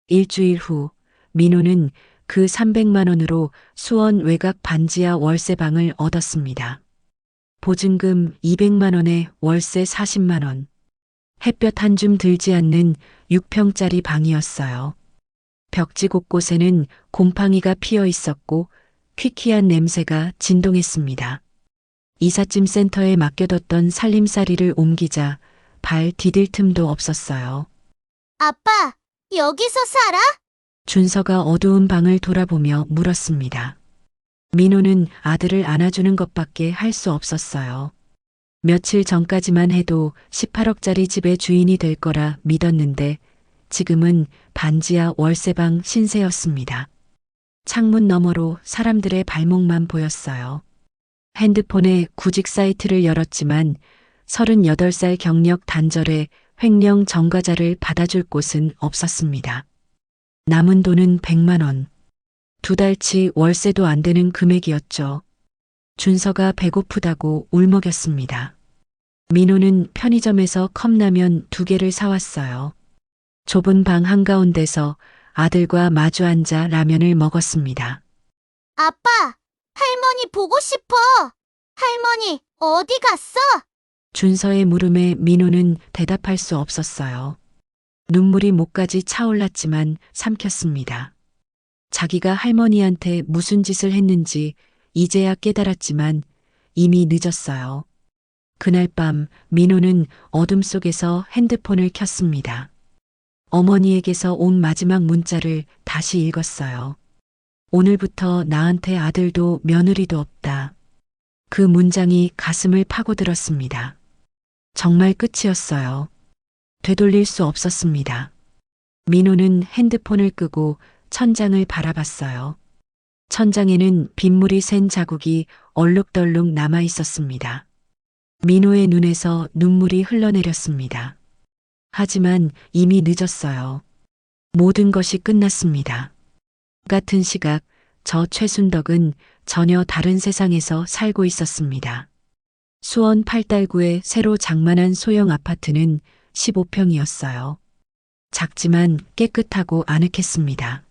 일주일 후 민호는 그 300만 원으로 수원 외곽 반지하 월세방을 얻었습니다. 보증금 200만 원에 월세 40만 원. 햇볕 한 줌 들지 않는 6평짜리 방이었어요. 벽지 곳곳에는 곰팡이가 피어 있었고 퀴퀴한 냄새가 진동했습니다. 이삿짐 센터에 맡겨뒀던 살림살이를 옮기자 발 디딜 틈도 없었어요. 아빠, 여기서 살아? 준서가 어두운 방을 돌아보며 물었습니다. 민호는 아들을 안아주는 것밖에 할 수 없었어요. 며칠 전까지만 해도 18억짜리 집의 주인이 될 거라 믿었는데 지금은 반지하 월세방 신세였습니다. 창문 너머로 사람들의 발목만 보였어요. 핸드폰에 구직 사이트를 열었지만 38살 경력 단절에 횡령 전과자를 받아줄 곳은 없었습니다. 남은 돈은 100만 원. 2달치 월세도 안 되는 금액이었죠. 준서가 배고프다고 울먹였습니다. 민호는 편의점에서 컵라면 2개를 사왔어요. 좁은 방 한가운데서 아들과 마주 앉아 라면을 먹었습니다. 아빠, 할머니 보고 싶어. 할머니, 어디 갔어? 준서의 물음에 민호는 대답할 수 없었어요. 눈물이 목까지 차올랐지만 삼켰습니다. 자기가 할머니한테 무슨 짓을 했는지 이제야 깨달았지만 이미 늦었어요. 그날 밤 민호는 어둠 속에서 핸드폰을 켰습니다. 어머니에게서 온 마지막 문자를 다시 읽었어요. 오늘부터 나한테 아들도 며느리도 없다. 그 문장이 가슴을 파고들었습니다. 정말 끝이었어요. 되돌릴 수 없었습니다. 민호는 핸드폰을 끄고 천장을 바라봤어요. 천장에는 빗물이 샌 자국이 얼룩덜룩 남아 있었습니다. 민호의 눈에서 눈물이 흘러내렸습니다. 하지만 이미 늦었어요. 모든 것이 끝났습니다. 같은 시각, 저 최순덕은 전혀 다른 세상에서 살고 있었습니다. 수원 팔달구의 새로 장만한 소형 아파트는 15평이었어요. 작지만 깨끗하고 아늑했습니다.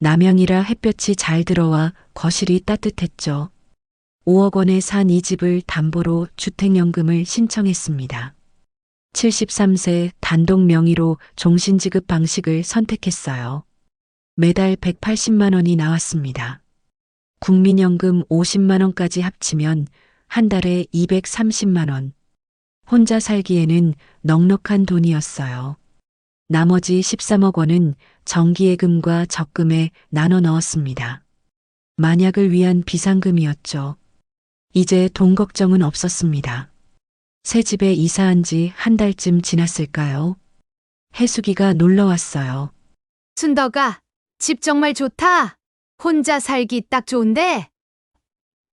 남양이라 햇볕이 잘 들어와 거실이 따뜻했죠. 5억 원에 산 이 집을 담보로 주택연금을 신청했습니다. 73세 단독 명의로 종신지급 방식을 선택했어요. 매달 180만 원이 나왔습니다. 국민연금 50만 원까지 합치면 한 달에 230만 원. 혼자 살기에는 넉넉한 돈이었어요. 나머지 13억 원은 정기예금과 적금에 나눠 넣었습니다. 만약을 위한 비상금이었죠. 이제 돈 걱정은 없었습니다. 새 집에 이사한 지 한 달쯤 지났을까요? 해수기가 놀러 왔어요. 순덕아, 집 정말 좋다. 혼자 살기 딱 좋은데?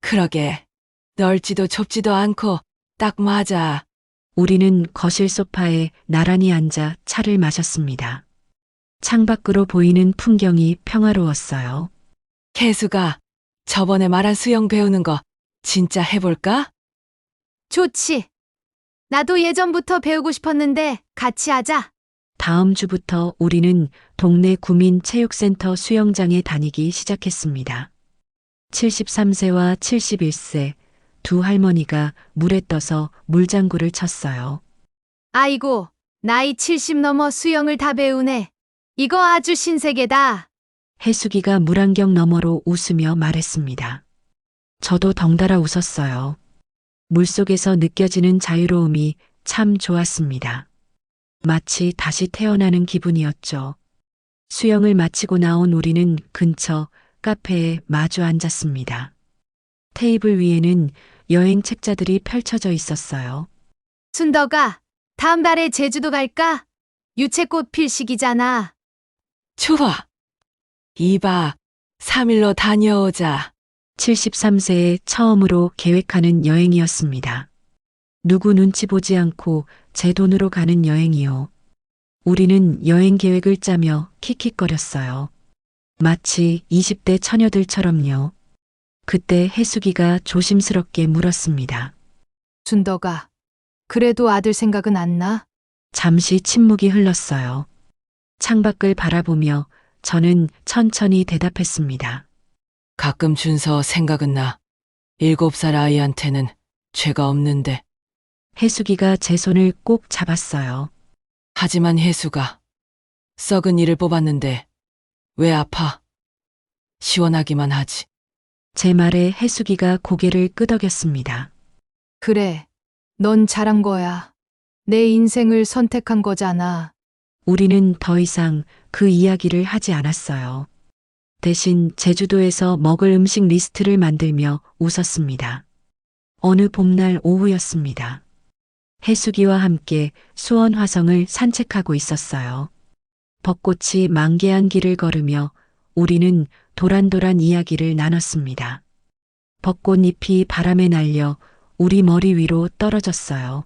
그러게. 넓지도 좁지도 않고 딱 맞아. 우리는 거실 소파에 나란히 앉아 차를 마셨습니다. 창밖으로 보이는 풍경이 평화로웠어요. 혜수가 저번에 말한 수영 배우는 거 진짜 해볼까? 좋지. 나도 예전부터 배우고 싶었는데 같이 하자. 다음 주부터 우리는 동네 구민체육센터 수영장에 다니기 시작했습니다. 73세와 71세 두 할머니가 물에 떠서 물장구를 쳤어요. 아이고, 나이 70 넘어 수영을 다 배우네. 이거 아주 신세계다. 해수기가 물안경 너머로 웃으며 말했습니다. 저도 덩달아 웃었어요. 물속에서 느껴지는 자유로움이 참 좋았습니다. 마치 다시 태어나는 기분이었죠. 수영을 마치고 나온 우리는 근처 카페에 마주 앉았습니다. 테이블 위에는 여행 책자들이 펼쳐져 있었어요. 순덕아, 다음 달에 제주도 갈까? 유채꽃 필 시기잖아. 좋아. 2박 3일로 다녀오자. 73세에 처음으로 계획하는 여행이었습니다. 누구 눈치 보지 않고 제 돈으로 가는 여행이요. 우리는 여행 계획을 짜며 킥킥거렸어요. 마치 20대 처녀들처럼요. 그때 해수기가 조심스럽게 물었습니다. 순덕아, 그래도 아들 생각은 안 나? 잠시 침묵이 흘렀어요. 창밖을 바라보며 저는 천천히 대답했습니다. 가끔 준서 생각은 나. 7살 아이한테는 죄가 없는데. 해수기가 제 손을 꼭 잡았어요. 하지만 혜수가 썩은 이를 뽑았는데 왜 아파? 시원하기만 하지. 제 말에 해수기가 고개를 끄덕였습니다. 그래, 넌 잘한 거야. 내 인생을 선택한 거잖아. 우리는 더 이상 그 이야기를 하지 않았어요. 대신 제주도에서 먹을 음식 리스트를 만들며 웃었습니다. 어느 봄날 오후였습니다. 해수기와 함께 수원 화성을 산책하고 있었어요. 벚꽃이 만개한 길을 걸으며 우리는 도란도란 이야기를 나눴습니다. 벚꽃잎이 바람에 날려 우리 머리 위로 떨어졌어요.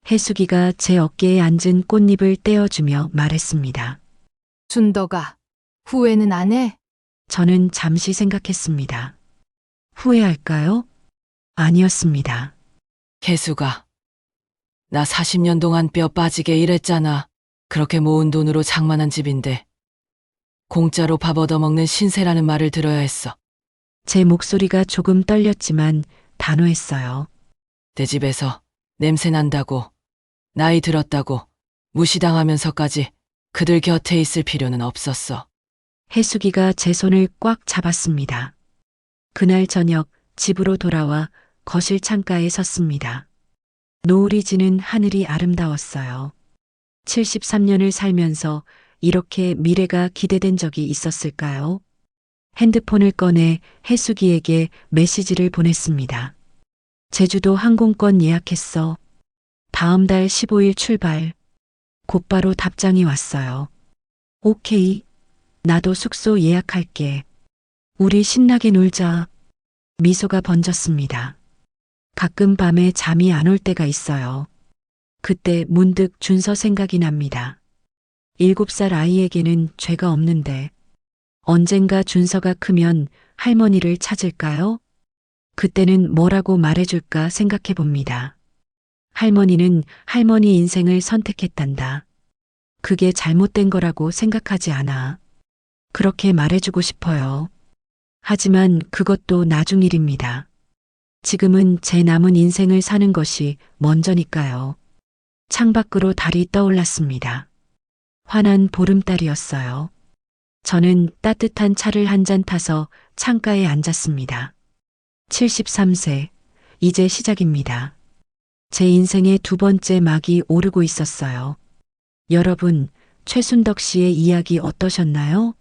해수기가 제 어깨에 앉은 꽃잎을 떼어주며 말했습니다. 순덕아, 후회는 안 해? 저는 잠시 생각했습니다. 후회할까요? 아니었습니다. 개수가. 나 40년 동안 뼈 빠지게 일했잖아. 그렇게 모은 돈으로 장만한 집인데. 공짜로 밥 얻어먹는 신세라는 말을 들어야 했어. 제 목소리가 조금 떨렸지만 단호했어요. 내 집에서 냄새 난다고, 나이 들었다고, 무시당하면서까지 그들 곁에 있을 필요는 없었어. 해수기가 제 손을 꽉 잡았습니다. 그날 저녁 집으로 돌아와 거실 창가에 섰습니다. 노을이 지는 하늘이 아름다웠어요. 73년을 살면서 이렇게 미래가 기대된 적이 있었을까요? 핸드폰을 꺼내 해수기에게 메시지를 보냈습니다. 제주도 항공권 예약했어. 다음 달 15일 출발. 곧바로 답장이 왔어요. 오케이. 나도 숙소 예약할게. 우리 신나게 놀자. 미소가 번졌습니다. 가끔 밤에 잠이 안 올 때가 있어요. 그때 문득 준서 생각이 납니다. 7살 아이에게는 죄가 없는데 언젠가 준서가 크면 할머니를 찾을까요? 그때는 뭐라고 말해줄까 생각해 봅니다. 할머니는 할머니 인생을 선택했단다. 그게 잘못된 거라고 생각하지 않아. 그렇게 말해주고 싶어요. 하지만 그것도 나중 일입니다. 지금은 제 남은 인생을 사는 것이 먼저니까요. 창밖으로 달이 떠올랐습니다. 환한 보름달이었어요. 저는 따뜻한 차를 한 잔 타서 창가에 앉았습니다. 73세, 이제 시작입니다. 제 인생의 두 번째 막이 오르고 있었어요. 여러분, 최순덕 씨의 이야기 어떠셨나요?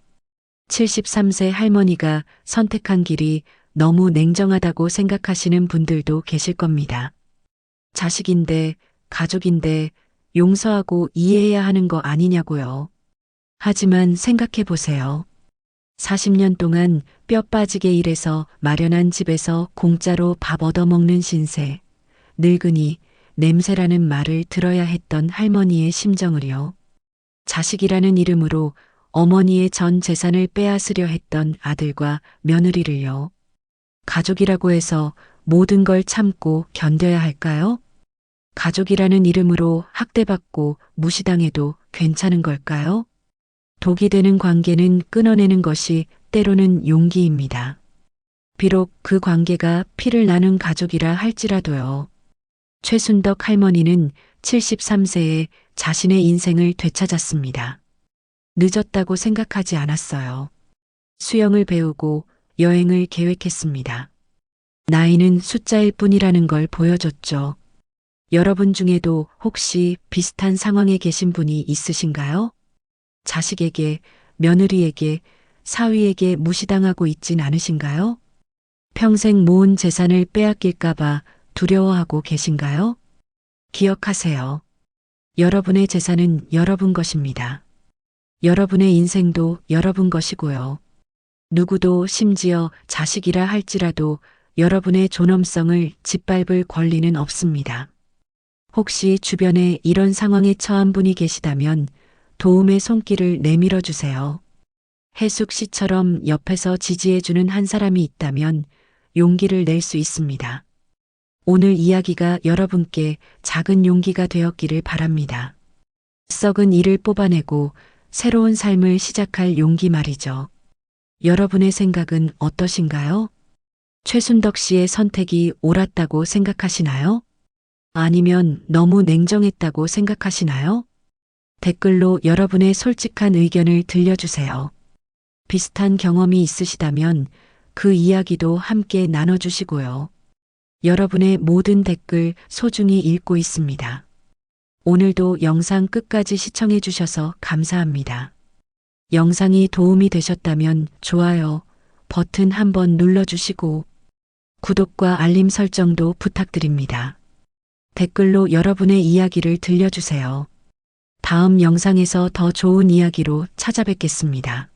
73세 할머니가 선택한 길이 너무 냉정하다고 생각하시는 분들도 계실 겁니다. 자식인데, 가족인데, 용서하고 이해해야 하는 거 아니냐고요. 하지만 생각해 보세요. 40년 동안 뼈 빠지게 일해서 마련한 집에서 공짜로 밥 얻어먹는 신세, 늙은이, 냄새라는 말을 들어야 했던 할머니의 심정을요. 자식이라는 이름으로 어머니의 전 재산을 빼앗으려 했던 아들과 며느리를요. 가족이라고 해서 모든 걸 참고 견뎌야 할까요? 가족이라는 이름으로 학대받고 무시당해도 괜찮은 걸까요? 독이 되는 관계는 끊어내는 것이 때로는 용기입니다. 비록 그 관계가 피를 나눈 가족이라 할지라도요. 최순덕 할머니는 73세에 자신의 인생을 되찾았습니다. 늦었다고 생각하지 않았어요. 수영을 배우고 여행을 계획했습니다. 나이는 숫자일 뿐이라는 걸 보여줬죠. 여러분 중에도 혹시 비슷한 상황에 계신 분이 있으신가요? 자식에게, 며느리에게, 사위에게 무시당하고 있진 않으신가요? 평생 모은 재산을 빼앗길까봐 두려워하고 계신가요? 기억하세요. 여러분의 재산은 여러분 것입니다. 여러분의 인생도 여러분 것이고요. 누구도 심지어 자식이라 할지라도 여러분의 존엄성을 짓밟을 권리는 없습니다. 혹시 주변에 이런 상황에 처한 분이 계시다면 도움의 손길을 내밀어 주세요. 해숙 씨처럼 옆에서 지지해주는 한 사람이 있다면 용기를 낼 수 있습니다. 오늘 이야기가 여러분께 작은 용기가 되었기를 바랍니다. 썩은 이를 뽑아내고 새로운 삶을 시작할 용기 말이죠. 여러분의 생각은 어떠신가요? 최순덕 씨의 선택이 옳았다고 생각하시나요? 아니면 너무 냉정했다고 생각하시나요? 댓글로 여러분의 솔직한 의견을 들려주세요. 비슷한 경험이 있으시다면 그 이야기도 함께 나눠주시고요. 여러분의 모든 댓글 소중히 읽고 있습니다. 오늘도 영상 끝까지 시청해 주셔서 감사합니다. 영상이 도움이 되셨다면 좋아요 버튼 한번 눌러주시고 구독과 알림 설정도 부탁드립니다. 댓글로 여러분의 이야기를 들려주세요. 다음 영상에서 더 좋은 이야기로 찾아뵙겠습니다.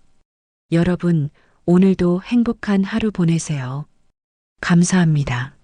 여러분, 오늘도 행복한 하루 보내세요. 감사합니다.